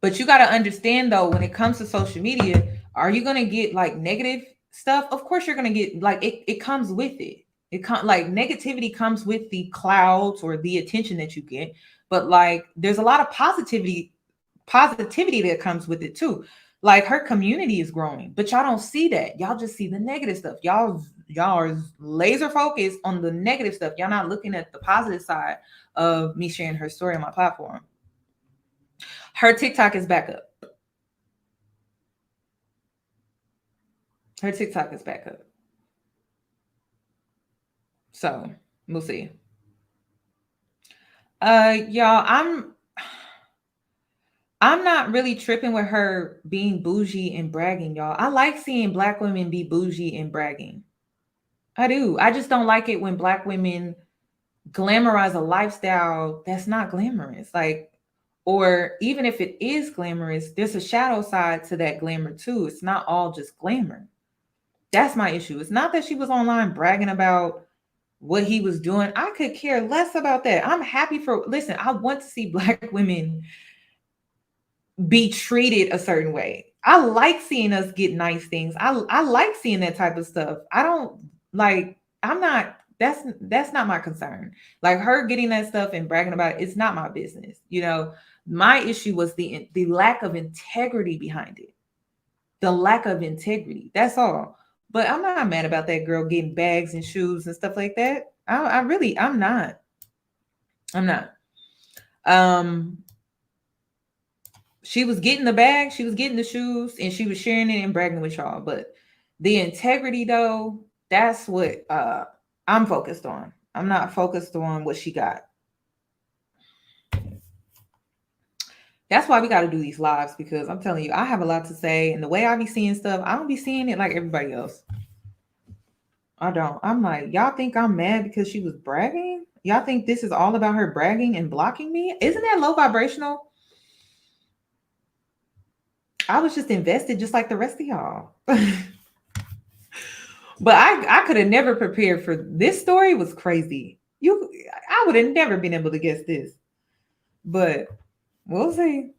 But you got to understand though, when it comes to social media, are you gonna get like negative stuff? Of course you're gonna get, like, it comes with it. Like, negativity comes with the clouds or the attention that you get. But like, there's a lot of positivity that comes with it too. Like, her community is growing, but y'all don't see that. Y'all just see the negative stuff. Y'all are laser focused on the negative stuff. Y'all not looking at the positive side of me sharing her story on my platform. Her TikTok is back up. Her TikTok is back up. So we'll see. Y'all, I'm not really tripping with her being bougie and bragging, y'all. I like seeing Black women be bougie and bragging. I do. I just don't like it when Black women glamorize a lifestyle that's not glamorous. Like, or even if it is glamorous, there's a shadow side to that glamour too. It's not all just glamour. That's my issue. It's not that she was online bragging about what he was doing. I could care less about that. I'm happy listen, I want to see Black women be treated a certain way. I like seeing us get nice things. I like seeing that type of stuff. I don't like, that's not my concern. Like, her getting that stuff and bragging about it, it's not my business. My issue was the lack of integrity behind it. The lack of integrity. That's all. But I'm not mad about that girl getting bags and shoes and stuff like that. I'm not. She was getting the bag, she was getting the shoes, and she was sharing it and bragging with y'all. But the integrity though, that's what I'm focused on. I'm not focused on what she got. That's why we got to do these lives, because I'm telling you, I have a lot to say, and the way I be seeing stuff, I don't be seeing it like everybody else. I don't. I'm like, y'all think I'm mad because she was bragging? Y'all think this is all about her bragging and blocking me? Isn't that low vibrational? I was just invested just like the rest of y'all. But I could have never prepared for this. Story was crazy. I would have never been able to guess this. But we'll see.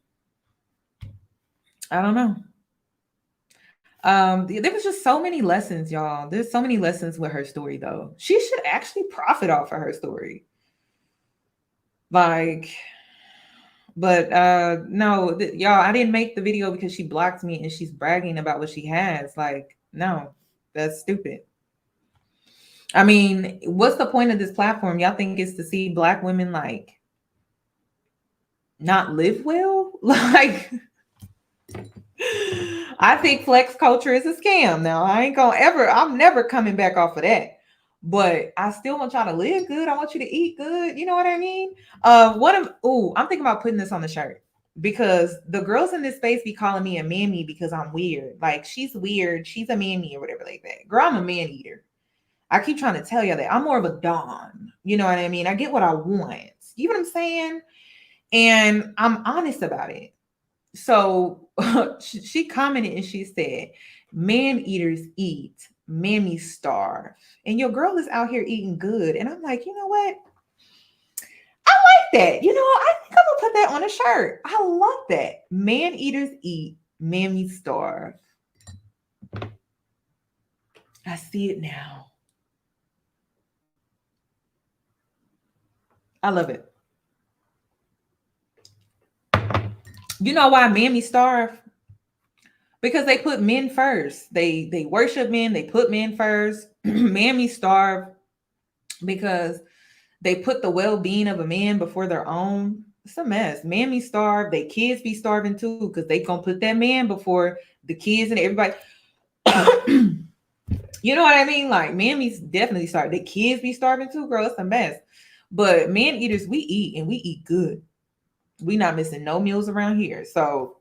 I don't know. There was just so many lessons, y'all. There's so many lessons with her story, though. She should actually profit off of her story. Like, but no, y'all, I didn't make the video because she blocked me and she's bragging about what she has. Like, no, that's stupid. I mean, what's the point of this platform? Y'all think it's to see Black women like not live well? Like, I think flex culture is a scam. Now, I'm never coming back off of that. But I still want y'all to live good. I want you to eat good. You know what I mean? I'm thinking about putting this on the shirt, because the girls in this space be calling me a mammy because I'm weird. Like, she's weird. She's a mammy or whatever like that. Girl, I'm a man eater. I keep trying to tell you that I'm more of a Don. You know what I mean? I get what I want. You know what I'm saying? And I'm honest about it. So she commented and she said, man eaters eat, mammies starve. And your girl is out here eating good. And I'm like, you know what? I like that. You know, I think I'm gonna put that on a shirt. I love that. Man eaters eat, mammies starve. I see it now. I love it. You know why mammies starve? Because they put men first. They worship men. They put men first. Mammies starve because they put the well-being of a man before their own. It's a mess. Mammies starve. They kids be starving too, because they gonna put that man before the kids and everybody. You know what I mean? Like, mammies definitely starve. The kids be starving too, girl. It's a mess. But man eaters, we eat, and we eat good. We not missing no meals around here. So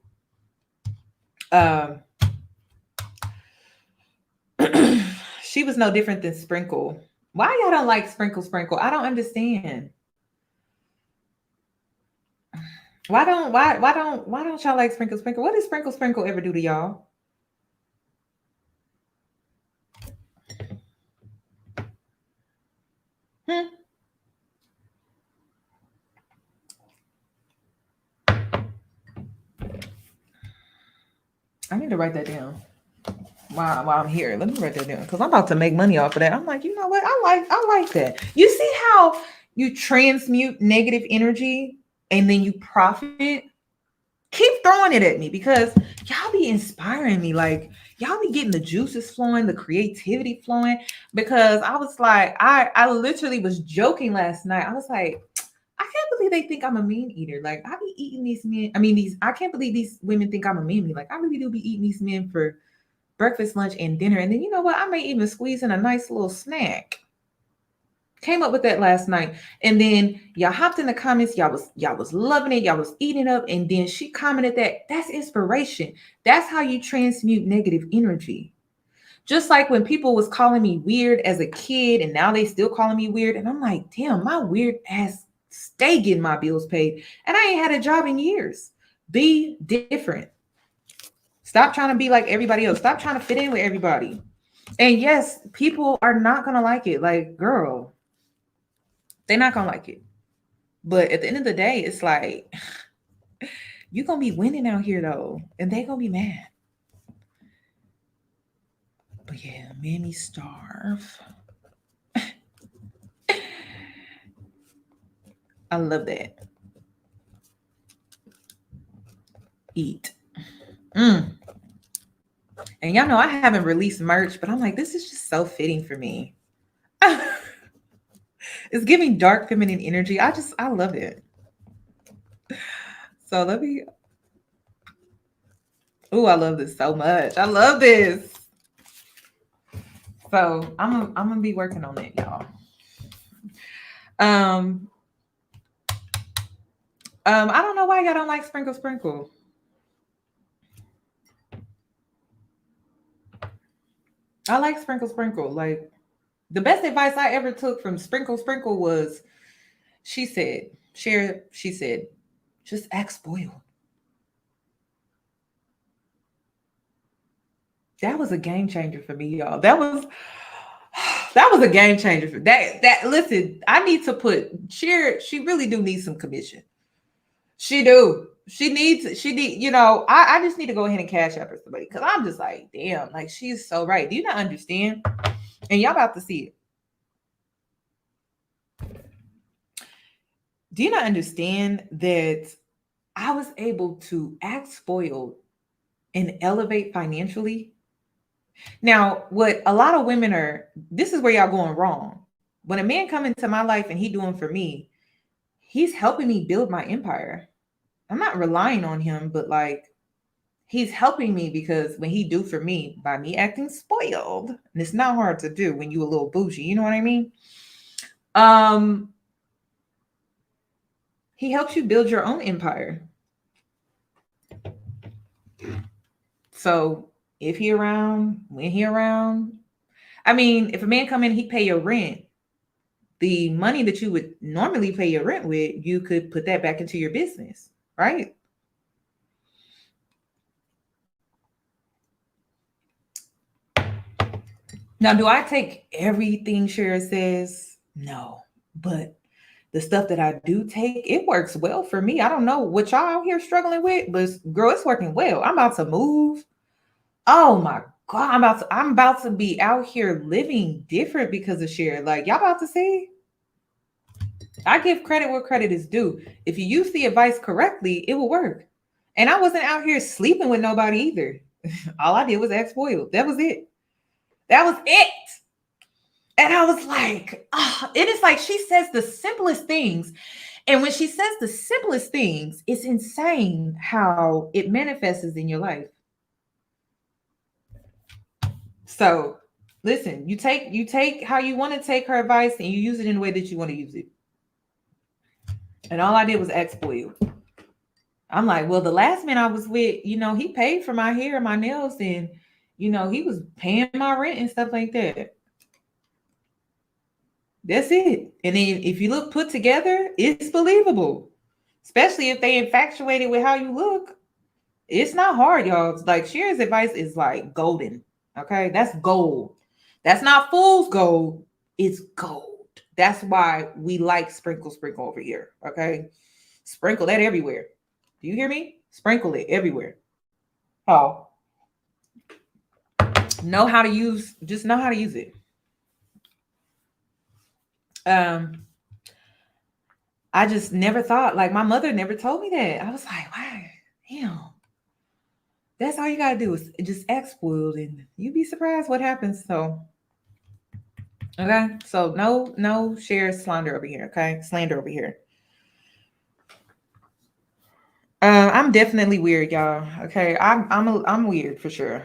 she was no different than Sprinkle. Why y'all don't like Sprinkle? I don't understand. Why don't y'all like Sprinkle? What did Sprinkle ever do to y'all? I need to write that down while I'm here. Let me write that down, because I'm about to make money off of that. I'm like, you know what? I like that. You see how you transmute negative energy and then you profit? Keep throwing it at me, because y'all be inspiring me. Like, y'all be getting the juices flowing, the creativity flowing. Because I was like, I literally was joking last night. I was like, I can't believe they think I'm a mean eater. Like, I be eating these men. I mean, I can't believe these women think I'm a mammy. Like, I really do be eating these men for breakfast, lunch, and dinner. And then, you know what? I may even squeeze in a nice little snack. Came up with that last night. And then y'all hopped in the comments. Y'all was loving it. Y'all was eating up. And then she commented that's inspiration. That's how you transmute negative energy. Just like when people was calling me weird as a kid, and now they still calling me weird. And I'm like, damn, my weird ass stay getting my bills paid. And I ain't had a job in years. Be different. Stop trying to be like everybody else. Stop trying to fit in with everybody. And yes, people are not going to like it. Like, girl, they're not going to like it. But at the end of the day, it's like, you're going to be winning out here, though. And they're going to be mad. But yeah, mammy starve. I love that. Eat. And y'all know I haven't released merch, but I'm like, this is just so fitting for me. It's giving dark feminine energy. I love it. So let me. Oh, I love this so much. I love this. So I'm gonna be working on it, y'all. I don't know why y'all don't like sprinkle sprinkle. I like sprinkle sprinkle. Like the best advice I ever took from sprinkle sprinkle was she said, she said, just act spoiled. That was a game changer for me, y'all. That was a game changer for that. Listen, I need to put she really do need some commission. She do. I just need to go ahead and cash up her somebody because I'm just like, damn, like she's so right. Do you not understand? And y'all about to see it. Do you not understand that I was able to act spoiled and elevate financially? Now, what a lot of women this is where y'all going wrong. When a man come into my life and he doing for me, he's helping me build my empire. I'm not relying on him, but like he's helping me because when he do for me by me acting spoiled, and it's not hard to do when you a little bougie, you know what I mean? He helps you build your own empire. So if he around, when he around, I mean, if a man come in, he pay your rent. The money that you would normally pay your rent with, you could put that back into your business, right? Now, do I take everything Shara says? No, but the stuff that I do take, it works well for me. I don't know what y'all out here struggling with, but girl, it's working well. I'm about to move. Oh my God, I'm about to be out here living different because of Shara. Like y'all about to see. I give credit where credit is due. If you use the advice correctly, it will work. And I wasn't out here sleeping with nobody either. All I did was act spoiled. That was it. That was it. And I was like, it is like she says the simplest things. And when she says the simplest things, it's insane how it manifests in your life. So listen, you take how you want to take her advice and you use it in the way that you want to use it. And all I did was act spoiled. I'm like, well, the last man I was with, he paid for my hair and my nails and, he was paying my rent and stuff like that. That's it. And then if you look put together, it's believable. Especially if they infatuated with how you look. It's not hard, y'all. It's like Shara's advice is like golden. Okay, that's gold. That's not fool's gold. It's gold. That's why we like sprinkle over here. Okay, sprinkle that everywhere. Do you hear me? Sprinkle it everywhere. Oh, just know how to use it. I just never thought, like my mother never told me that. I was like, wow, damn. That's all you gotta do is just act spoiled and you'd be surprised what happens. So okay. So no share slander over here. Okay. Slander over here. I'm definitely weird, y'all. Okay. I'm weird for sure.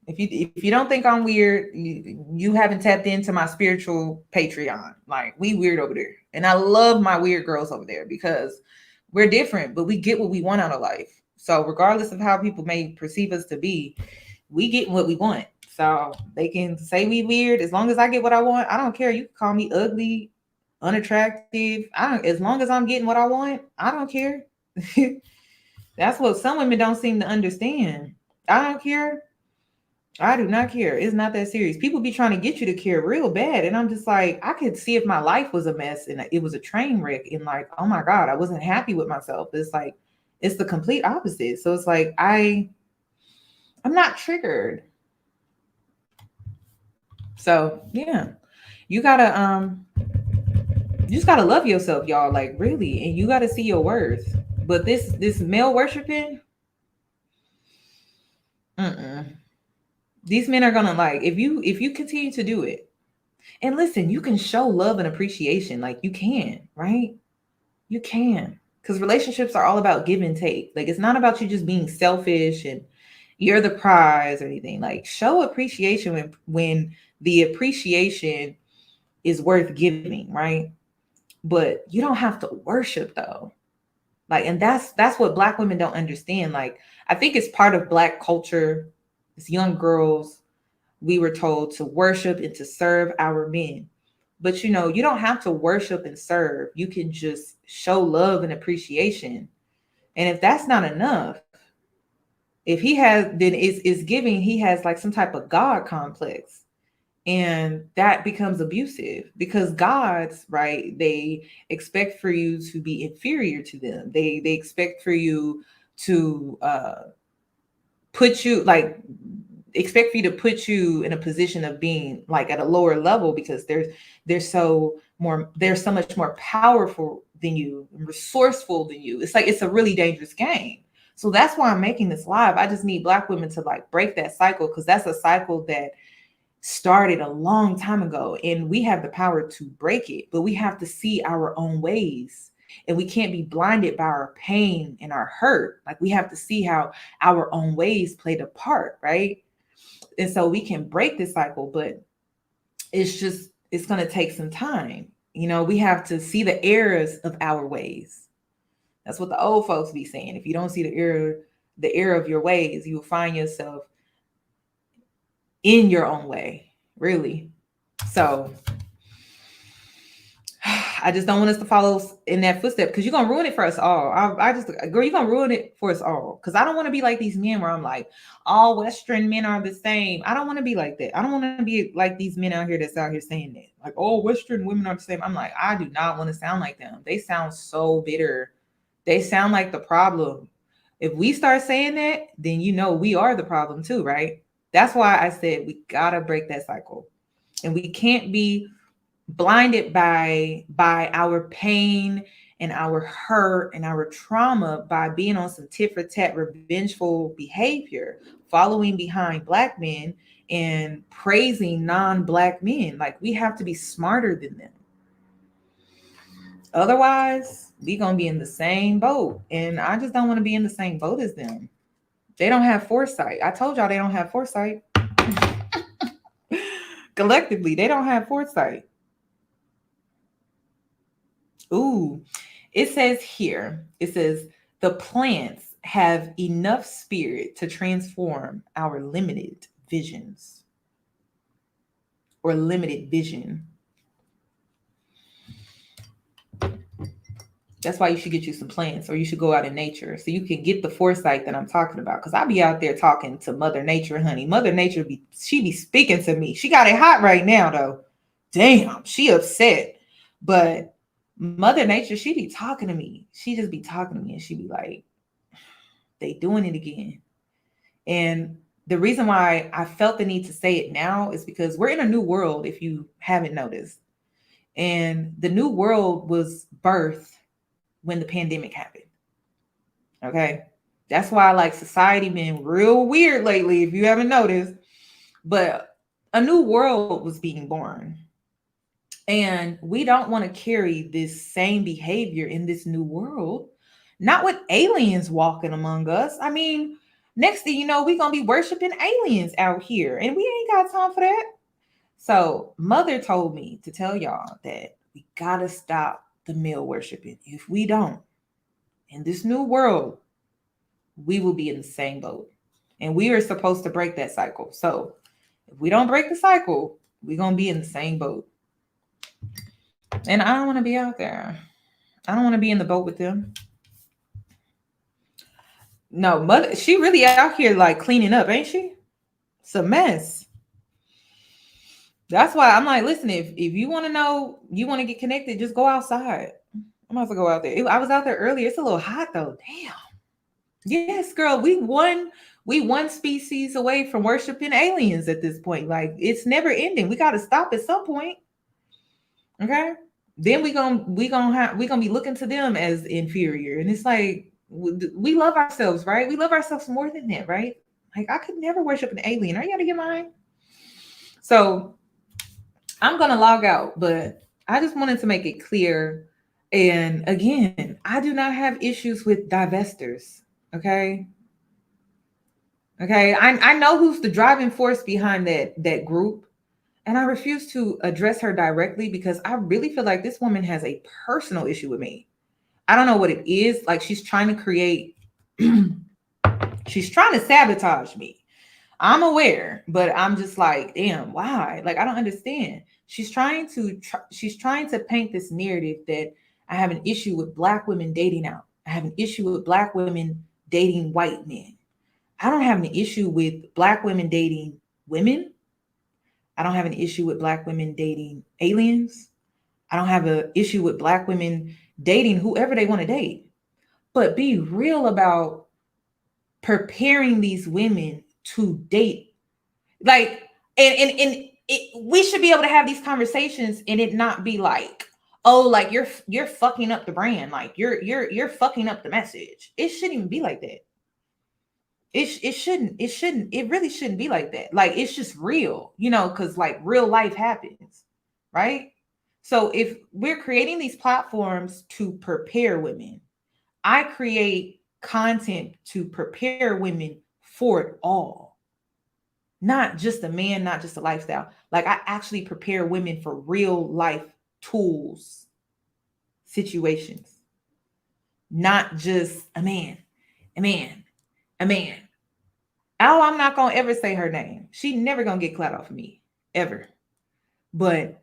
If you don't think I'm weird, you haven't tapped into my spiritual Patreon. Like we weird over there. And I love my weird girls over there because we're different, but we get what we want out of life. So regardless of how people may perceive us to be, we get what we want. So they can say we weird. As long as I get what I want, I don't care. You can call me ugly, unattractive. As long as I'm getting what I want, I don't care. That's what some women don't seem to understand. I don't care. I do not care. It's not that serious. People be trying to get you to care real bad. And I'm just like, I could see if my life was a mess and it was a train wreck and like, oh my God, I wasn't happy with myself. It's like, it's the complete opposite. So it's like, I'm not triggered. So yeah, you just gotta love yourself, y'all. Like really, and you gotta see your worth. But this male worshiping, these men are gonna like if you continue to do it. And listen, you can show love and appreciation, like you can, right? You can, because relationships are all about give and take. Like it's not about you just being selfish and you're the prize or anything. Like show appreciation when the appreciation is worth giving, right? But you don't have to worship though. Like, and that's what Black women don't understand. Like, I think it's part of Black culture. As young girls, we were told to worship and to serve our men. But you know, you don't have to worship and serve. You can just show love and appreciation. And if that's not enough, if he has, then it's giving, he has like some type of God complex. And that becomes abusive because gods, right? They expect for you to be inferior to them. They expect for you to put you like expect for you to put you in a position of being like at a lower level because they're so much more powerful than you, resourceful than you. It's like it's a really dangerous game. So that's why I'm making this live. I just need Black women to like break that cycle because that's a cycle that started a long time ago and we have the power to break it, but we have to see our own ways and we can't be blinded by our pain and our hurt. Like we have to see how our own ways played a part, right? And so we can break this cycle, but it's going to take some time. You know, we have to see the errors of our ways. That's what the old folks be saying. If you don't see the error of your ways, you will find yourself in your own way, really. So I just don't want us to follow in that footstep because you're gonna ruin it for us all. Girl, you're gonna ruin it for us all. Because I don't want to be like these men where I'm like, all Western men are the same. I don't want to be like that. I don't want to be like these men out here that's out here saying that. Like, all Western women are the same. I'm like, I do not want to sound like them. They sound so bitter. They sound like the problem. If we start saying that, then you know we are the problem too, right? That's why I said we gotta break that cycle. And we can't be blinded by our pain and our hurt and our trauma by being on some tit for tat revengeful behavior, following behind Black men and praising non-Black men. Like we have to be smarter than them. Otherwise, we're gonna be in the same boat. And I just don't want to be in the same boat as them. They don't have foresight. I told y'all they don't have foresight. Collectively, they don't have foresight. Ooh, it says here, it says the plants have enough spirit to transform our limited visions or limited vision. That's why you should get you some plants or you should go out in nature so you can get the foresight that I'm talking about. Because I'll be out there talking to Mother Nature, honey. Mother Nature, she be speaking to me. She got it hot right now, though. Damn, she upset. But Mother Nature, she be talking to me. She just be talking to me and she be like, they doing it again. And the reason why I felt the need to say it now is because we're in a new world, if you haven't noticed. And the new world was birthed when the pandemic happened. Okay. That's why like society been real weird lately, if you haven't noticed. But a new world was being born. And we don't want to carry this same behavior in this new world. Not with aliens walking among us. I mean, next thing you know, we're going to be worshiping aliens out here. And we ain't got time for that. So Mother told me to tell y'all that we got to stop the male worshiping. If we don't, in this new world, we will be in the same boat. And we are supposed to break that cycle. So if we don't break the cycle, we're going to be in the same boat. And I don't want to be out there. I don't want to be in the boat with them. No, Mother, she really out here like cleaning up, ain't she? It's a mess. That's why I'm like, listen, if you want to know, you want to get connected, just go outside. I'm about to go out there. I was out there earlier. It's a little hot though. Damn. Yes, girl. We one species away from worshiping aliens at this point. Like it's never ending. We got to stop at some point. Okay. Then we gonna be looking to them as inferior. And it's like we love ourselves, right? We love ourselves more than that, right? Like I could never worship an alien. Are you out of your mind? So I'm gonna log out, but I just wanted to make it clear. And again, I do not have issues with divestors. Okay. I know who's the driving force behind that group. And I refuse to address her directly because I really feel like this woman has a personal issue with me. I don't know what it is. Like she's trying to create, she's trying to sabotage me. I'm aware, but I'm just like, damn, why? Like, I don't understand. She's trying to paint this narrative that I have an issue with Black women dating out. I have an issue with Black women dating white men. I don't have an issue with Black women dating women. I don't have an issue with Black women dating aliens. I don't have an issue with Black women dating whoever they want to date. But be real about preparing these women to date. Like, we should be able to have these conversations and it not be like, oh, like you're fucking up the brand, like you're fucking up the message. It shouldn't even be like that. It really shouldn't be like that. Like, it's just real, because like real life happens, right? So if we're creating these platforms to prepare women, I create content to prepare women for it all. Not just a man, not just a lifestyle. Like, I actually prepare women for real life tools, situations, not just a man. Oh, I'm not going to ever say her name. She never going to get clout off of me, ever. But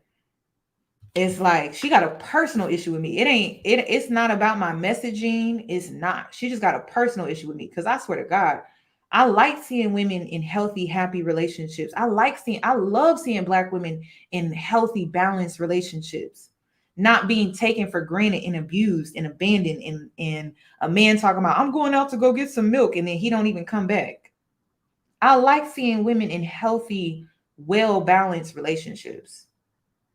it's like, she got a personal issue with me. It's not about my messaging. It's not. She just got a personal issue with me. Because I swear to God, I like seeing women in healthy, happy relationships. I love seeing Black women in healthy, balanced relationships, not being taken for granted and abused and abandoned. And a man talking about, I'm going out to go get some milk, and then he don't even come back. I like seeing women in healthy, well-balanced relationships.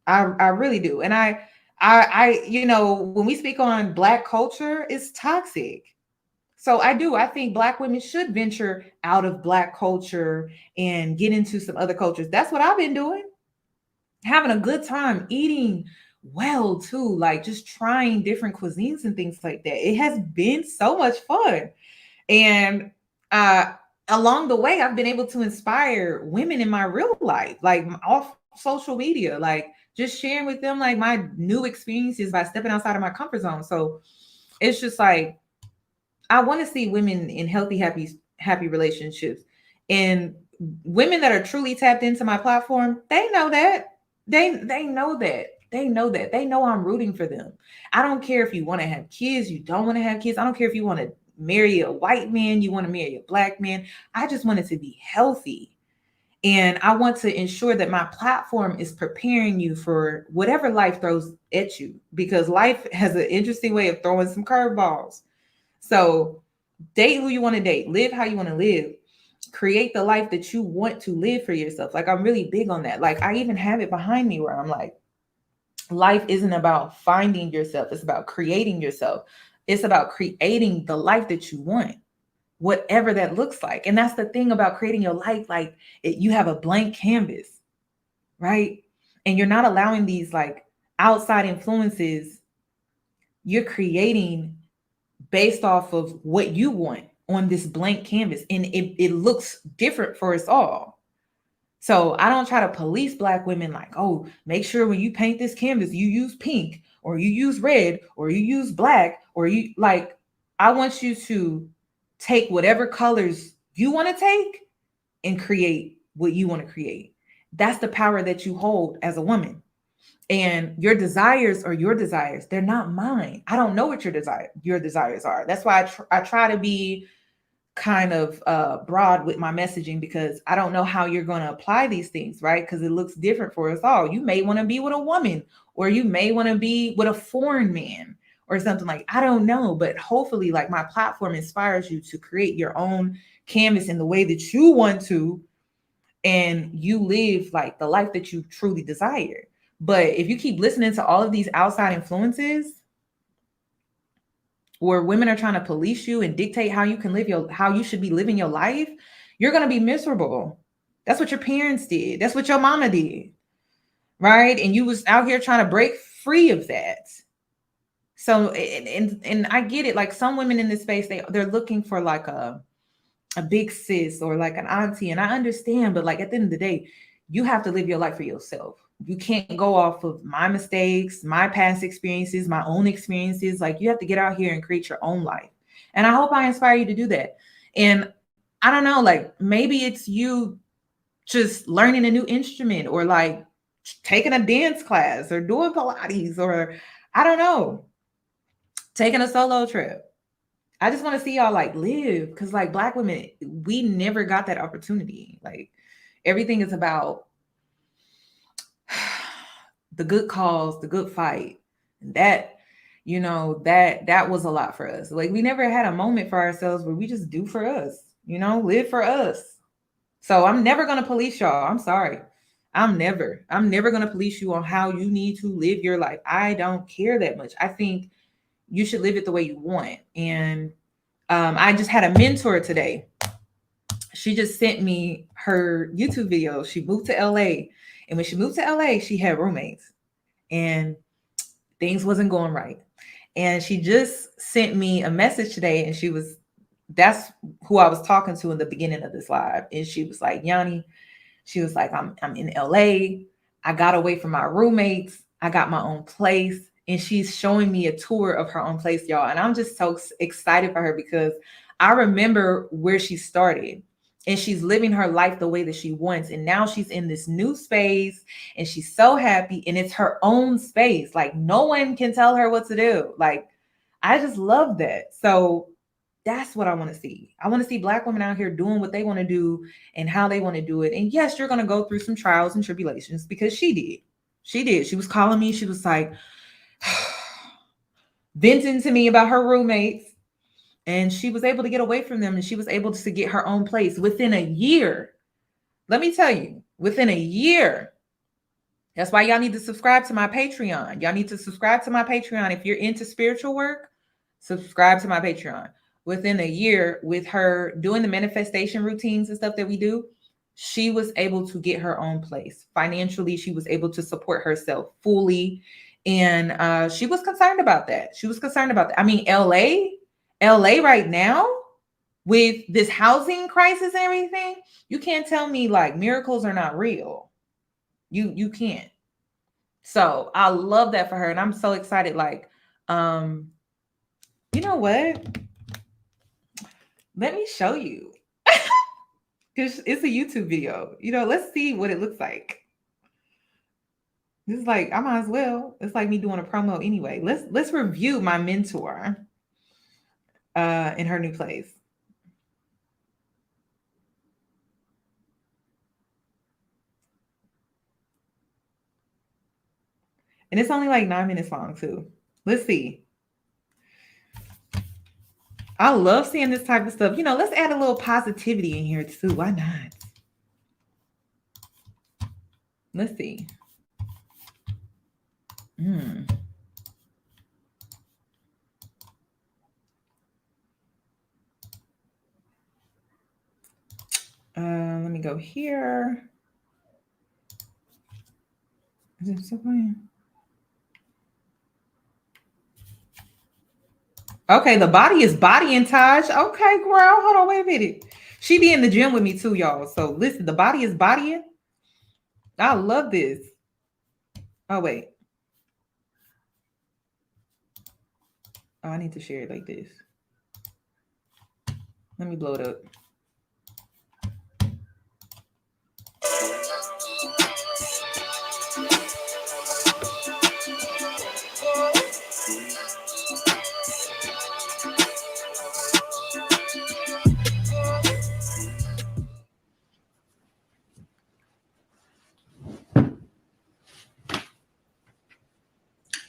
I really do. And I when we speak on Black culture, it's toxic. So I think Black women should venture out of Black culture and get into some other cultures. That's what I've been doing. Having a good time, eating well too, like just trying different cuisines and things like that. It has been so much fun. And along the way, I've been able to inspire women in my real life, like off social media, like just sharing with them like my new experiences by stepping outside of my comfort zone. So it's just like, I want to see women in healthy, happy relationships, and women that are truly tapped into my platform. They know that. They know that. They know that. They know I'm rooting for them. I don't care if you want to have kids, you don't want to have kids. I don't care if you want to marry a white man, you want to marry a Black man. I just want it to be healthy. And I want to ensure that my platform is preparing you for whatever life throws at you, because life has an interesting way of throwing some curveballs. So date who you want to date, live how you want to live, create the life that you want to live for yourself. Like, I'm really big on that. Like, I even have it behind me where I'm like, life isn't about finding yourself. It's about creating yourself. It's about creating the life that you want, whatever that looks like. And that's the thing about creating your life. Like, you have a blank canvas, right? And you're not allowing these like outside influences. You're creating based off of what you want on this blank canvas. And it looks different for us all. So I don't try to police Black women like, oh, make sure when you paint this canvas, you use pink or you use red or you use black, or you like, I want you to take whatever colors you want to take and create what you want to create. That's the power that you hold as a woman. And your desires are your desires. They're not mine. I don't know what your desires are. That's why I try to be kind of broad with my messaging, because I don't know how you're going to apply these things, right? Because it looks different for us all. You may want to be with a woman, or you may want to be with a foreign man or something, like, I don't know. But hopefully, like, my platform inspires you to create your own canvas in the way that you want to, and you live like the life that you truly desire. But if you keep listening to all of these outside influences where women are trying to police you and dictate how you can live how you should be living your life, you're going to be miserable. That's what your parents did. That's what your mama did. Right? And you was out here trying to break free of that. So, and I get it. Like, some women in this space, they're looking for like a big sis or like an auntie. And I understand, but like, at the end of the day, you have to live your life for yourself. You can't go off of my mistakes, my past experiences, my own experiences. Like, you have to get out here and create your own life. And I hope I inspire you to do that. And I don't know, like maybe it's you just learning a new instrument, or like taking a dance class, or doing Pilates, or I don't know, taking a solo trip. I just want to see y'all like live, because like Black women, we never got that opportunity. Like everything is about the good cause, the good fight. And that, that was a lot for us. Like we never had a moment for ourselves where we just do for us, live for us. So I'm never gonna police y'all. I'm sorry. I'm never gonna police you on how you need to live your life. I don't care that much. I think you should live it the way you want. And I just had a mentor today. She just sent me her YouTube video. She moved to LA. And when she moved to LA, she had roommates and things wasn't going right. And she just sent me a message today, and that's who I was talking to in the beginning of this live. And she was like, Yanni, she was like, I'm in LA. I got away from my roommates. I got my own place. And she's showing me a tour of her own place, y'all. And I'm just so excited for her, because I remember where she started, and she's living her life the way that she wants. And now she's in this new space, and she's so happy, and it's her own space. Like no one can tell her what to do. Like, I just love that. So that's what I want to see. I want to see Black women out here doing what they want to do and how they want to do it. And yes, you're going to go through some trials and tribulations, because she did. She did. She was calling me. She was like venting to me about her roommates, and she was able to get away from them, and she was able to get her own place within a year. Let me tell you, within a year. That's why y'all need to subscribe to my Patreon. Y'all need to subscribe to my Patreon. If you're into spiritual work, subscribe to my Patreon. Within a year, with her doing the manifestation routines and stuff that we do, she was able to get her own place. Financially, she was able to support herself fully. And she was concerned about that. She was concerned about that. I mean, LA right now, with this housing crisis and everything, you can't tell me like miracles are not real. You can't. So I love that for her. And I'm so excited. Like, you know what? Let me show you. Because it's a YouTube video. Let's see what it looks like. This is like, I might as well. It's like me doing a promo anyway. Let's review my mentor in her new place. And it's only like 9 minutes long too. Let's see. I love seeing this type of stuff. Let's add a little positivity in here too. Why not? Let's see. Let me go here. Is it still playing? Okay, the body is bodying Taj. Okay, girl. Hold on, wait a minute. She be in the gym with me too, y'all. So listen, the body is bodying. I love this. Oh, wait. Oh, I need to share it like this. Let me blow it up.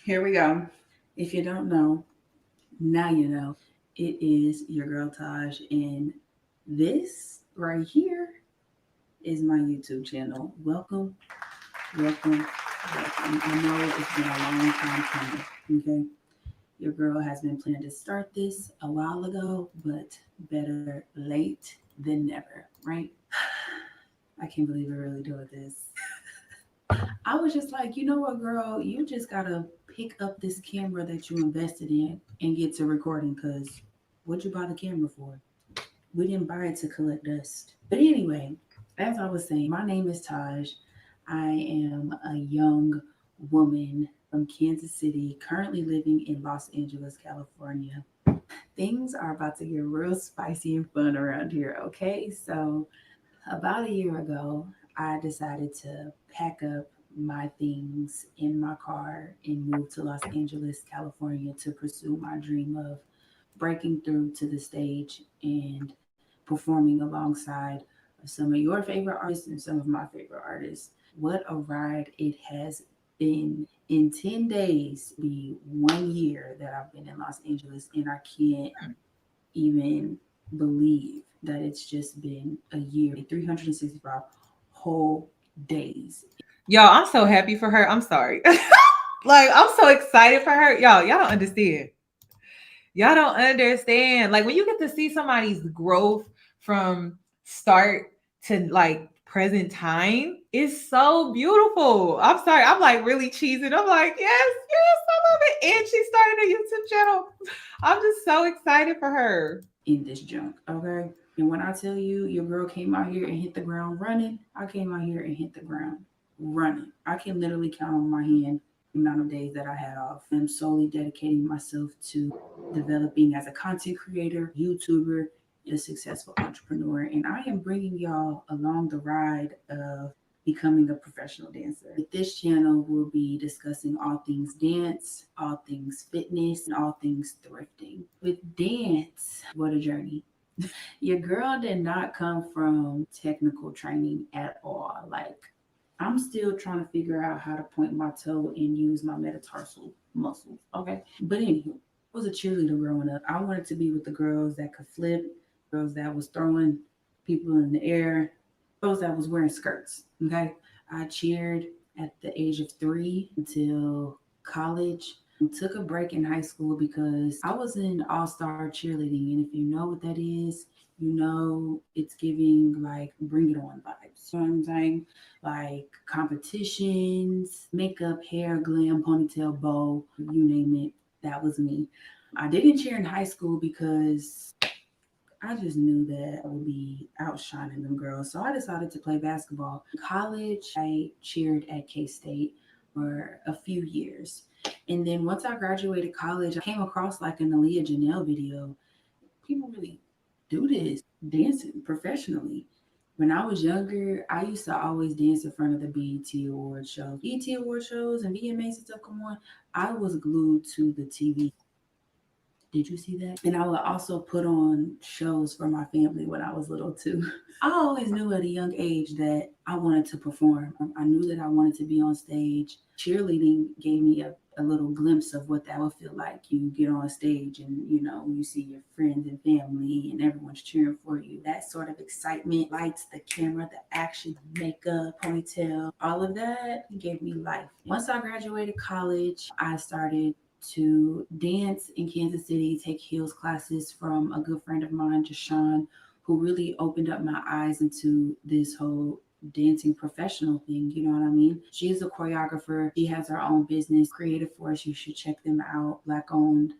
Here we go. If you don't know, now you know. It is your girl Taj, and this right here is my YouTube channel. Welcome. I know it's been a long time coming, okay? Your girl has been planning to start this a while ago, but better late than never, right? I can't believe we're really doing this. I was just like, you know what, girl? You just got to pick up this camera that you invested in and get to recording, because what'd you buy the camera for? We didn't buy it to collect dust. But anyway, as I was saying, my name is Taj. I am a young woman from Kansas City, currently living in Los Angeles, California. Things are about to get real spicy and fun around here, okay? So, about a year ago, I decided to pack up my things in my car and move to Los Angeles, California to pursue my dream of breaking through to the stage and performing alongside some of your favorite artists and some of my favorite artists. What a ride it has been. In 10 days, be 1 year that I've been in Los Angeles, and I can't even believe that it's just been a year, 365 whole days. Y'all, I'm so happy for her. I'm sorry. Like, I'm so excited for her. Y'all don't understand. Y'all don't understand. Like, when you get to see somebody's growth from start to like present time, it's so beautiful. I'm sorry. I'm like really cheesing. I'm like, yes, yes, I love it. And she started a YouTube channel. I'm just so excited for her. In this junk, okay? And when I tell you your girl came out here and hit the ground running, I came out here and hit the ground running. I can literally count on my hand the amount of days that I had off. I'm solely dedicating myself to developing as a content creator, YouTuber, and a successful entrepreneur. And I am bringing y'all along the ride of becoming a professional dancer. With this channel, we'll be discussing all things dance, all things fitness, and all things thrifting. With dance, what a journey. Your girl did not come from technical training at all. Like, I'm still trying to figure out how to point my toe and use my metatarsal muscles. Okay. But anywho, I was a cheerleader growing up. I wanted to be with the girls that could flip, girls that was throwing people in the air, girls that was wearing skirts. Okay. I cheered at the age of 3 until college. I took a break in high school because I was in all-star cheerleading. And if you know what that is, you know it's giving like bring it on vibes. You know what I'm saying? Like competitions, makeup, hair, glam, ponytail, bow, you name it. That was me. I didn't cheer in high school because I just knew that I would be outshining them girls. So I decided to play basketball. In college, I cheered at K-State for a few years. And then once I graduated college, I came across like an Aaliyah Janelle video. People really do this, dancing professionally. When I was younger, I used to always dance in front of the BET Award shows. BET Award shows and VMAs and stuff come on. I was glued to the TV. Did you see that? And I would also put on shows for my family when I was little too. I always knew at a young age that I wanted to perform. I knew that I wanted to be on stage. Cheerleading gave me a little glimpse of what that would feel like. You get on stage and, you know, you see your friends and family and everyone's cheering for you. That sort of excitement, lights, the camera, the action, the makeup, ponytail, all of that gave me life. Once I graduated college, I started to dance in Kansas City, take heels classes from a good friend of mine, Jashawn, who really opened up my eyes into this whole dancing professional thing. You know what I mean? She's a choreographer. She has her own business, Creative Force. You should check them out. Black owned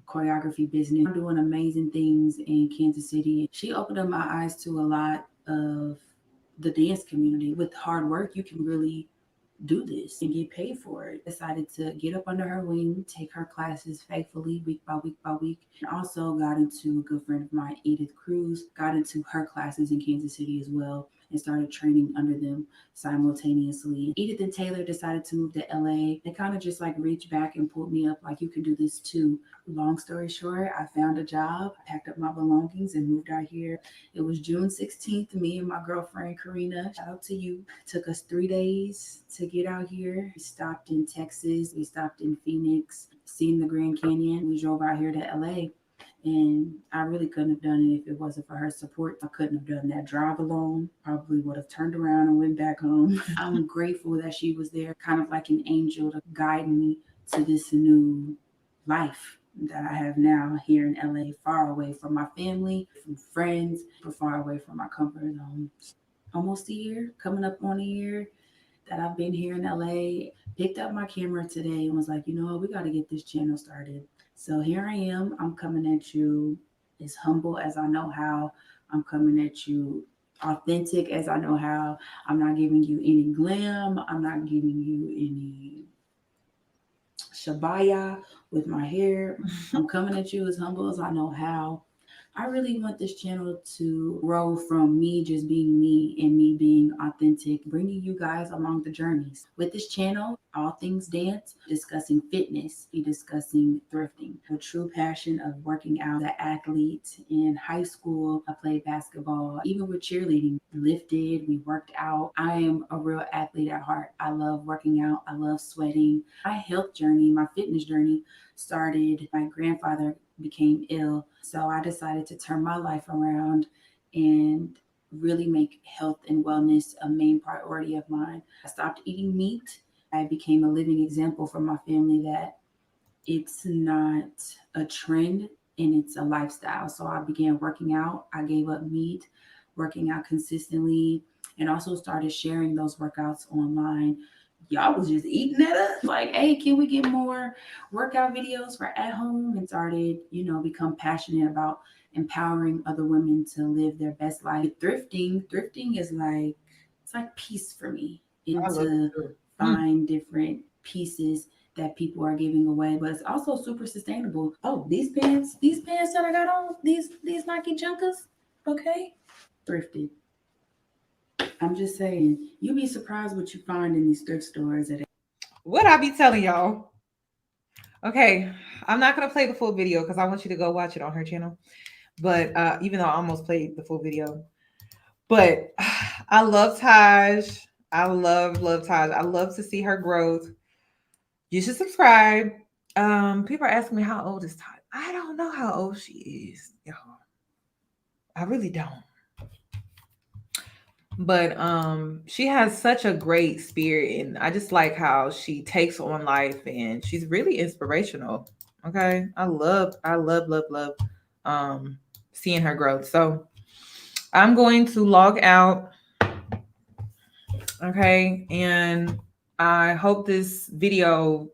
choreography business. I'm doing amazing things in Kansas City. She opened up my eyes to a lot of the dance community. With hard work, you can really do this and get paid for it. Decided to get up under her wing, take her classes faithfully week by week by week. And also got into a good friend of mine, Edith Cruz, got into her classes in Kansas City as well and started training under them simultaneously. Edith and Taylor decided to move to LA. They kind of just like reached back and pulled me up like, you can do this too. Long story short, I found a job, packed up my belongings and moved out here. It was June 16th. Me and my girlfriend, Karina, shout out to you. Took us 3 days to get out here. We stopped in Texas. We stopped in Phoenix, seen the Grand Canyon. We drove out here to LA. And I really couldn't have done it if it wasn't for her support. I couldn't have done that drive alone. Probably would have turned around and went back home. I'm grateful that she was there, kind of like an angel to guide me to this new life that I have now here in LA, far away from my family, from friends, but far away from my comfort zone. Almost a year, coming up on a year that I've been here in LA. Picked up my camera today and was like, you know what, we got to get this channel started. So here I am. I'm coming at you as humble as I know how. I'm coming at you authentic as I know how. I'm not giving you any glam. I'm not giving you any shabaya with my hair. I'm coming at you as humble as I know how. I really want this channel to grow from me just being me and me being authentic, bringing you guys along the journeys. With this channel, all things dance, discussing fitness, be discussing thrifting, a true passion of working out. As an athlete in high school, I played basketball, even with cheerleading, lifted, we worked out. I am a real athlete at heart. I love working out. I love sweating. My health journey, my fitness journey started, my grandfather became ill. So I decided to turn my life around and really make health and wellness a main priority of mine. I stopped eating meat. I became a living example for my family that it's not a trend and it's a lifestyle. So I began working out. I gave up meat, working out consistently, and also started sharing those workouts online. Y'all was just eating that up. Like, hey, can we get more workout videos for at home? And started, become passionate about empowering other women to live their best life. Thrifting is like, it's like peace for me. And to find different pieces that people are giving away, but it's also super sustainable. Oh, these pants that I got on, these Nike Junkers, okay, thrifted. I'm just saying, you'll be surprised what you find in these thrift stores. What I be telling y'all. Okay, I'm not gonna play the full video because I want you to go watch it on her channel. But even though I almost played the full video, but I love Taj. I love Taj. I love to see her growth. You should subscribe. People are asking me how old is Taj. I don't know how old she is, y'all. I really don't. But she has such a great spirit, and I just like how she takes on life, and she's really inspirational. Okay, I love seeing her growth. So I'm going to log out. Okay, and I hope this video,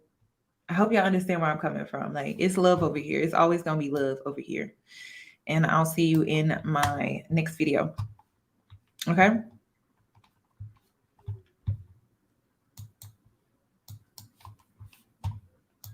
I hope y'all understand where I'm coming from. Like, it's love over here. It's always gonna be love over here. And I'll see you in my next video. Okay.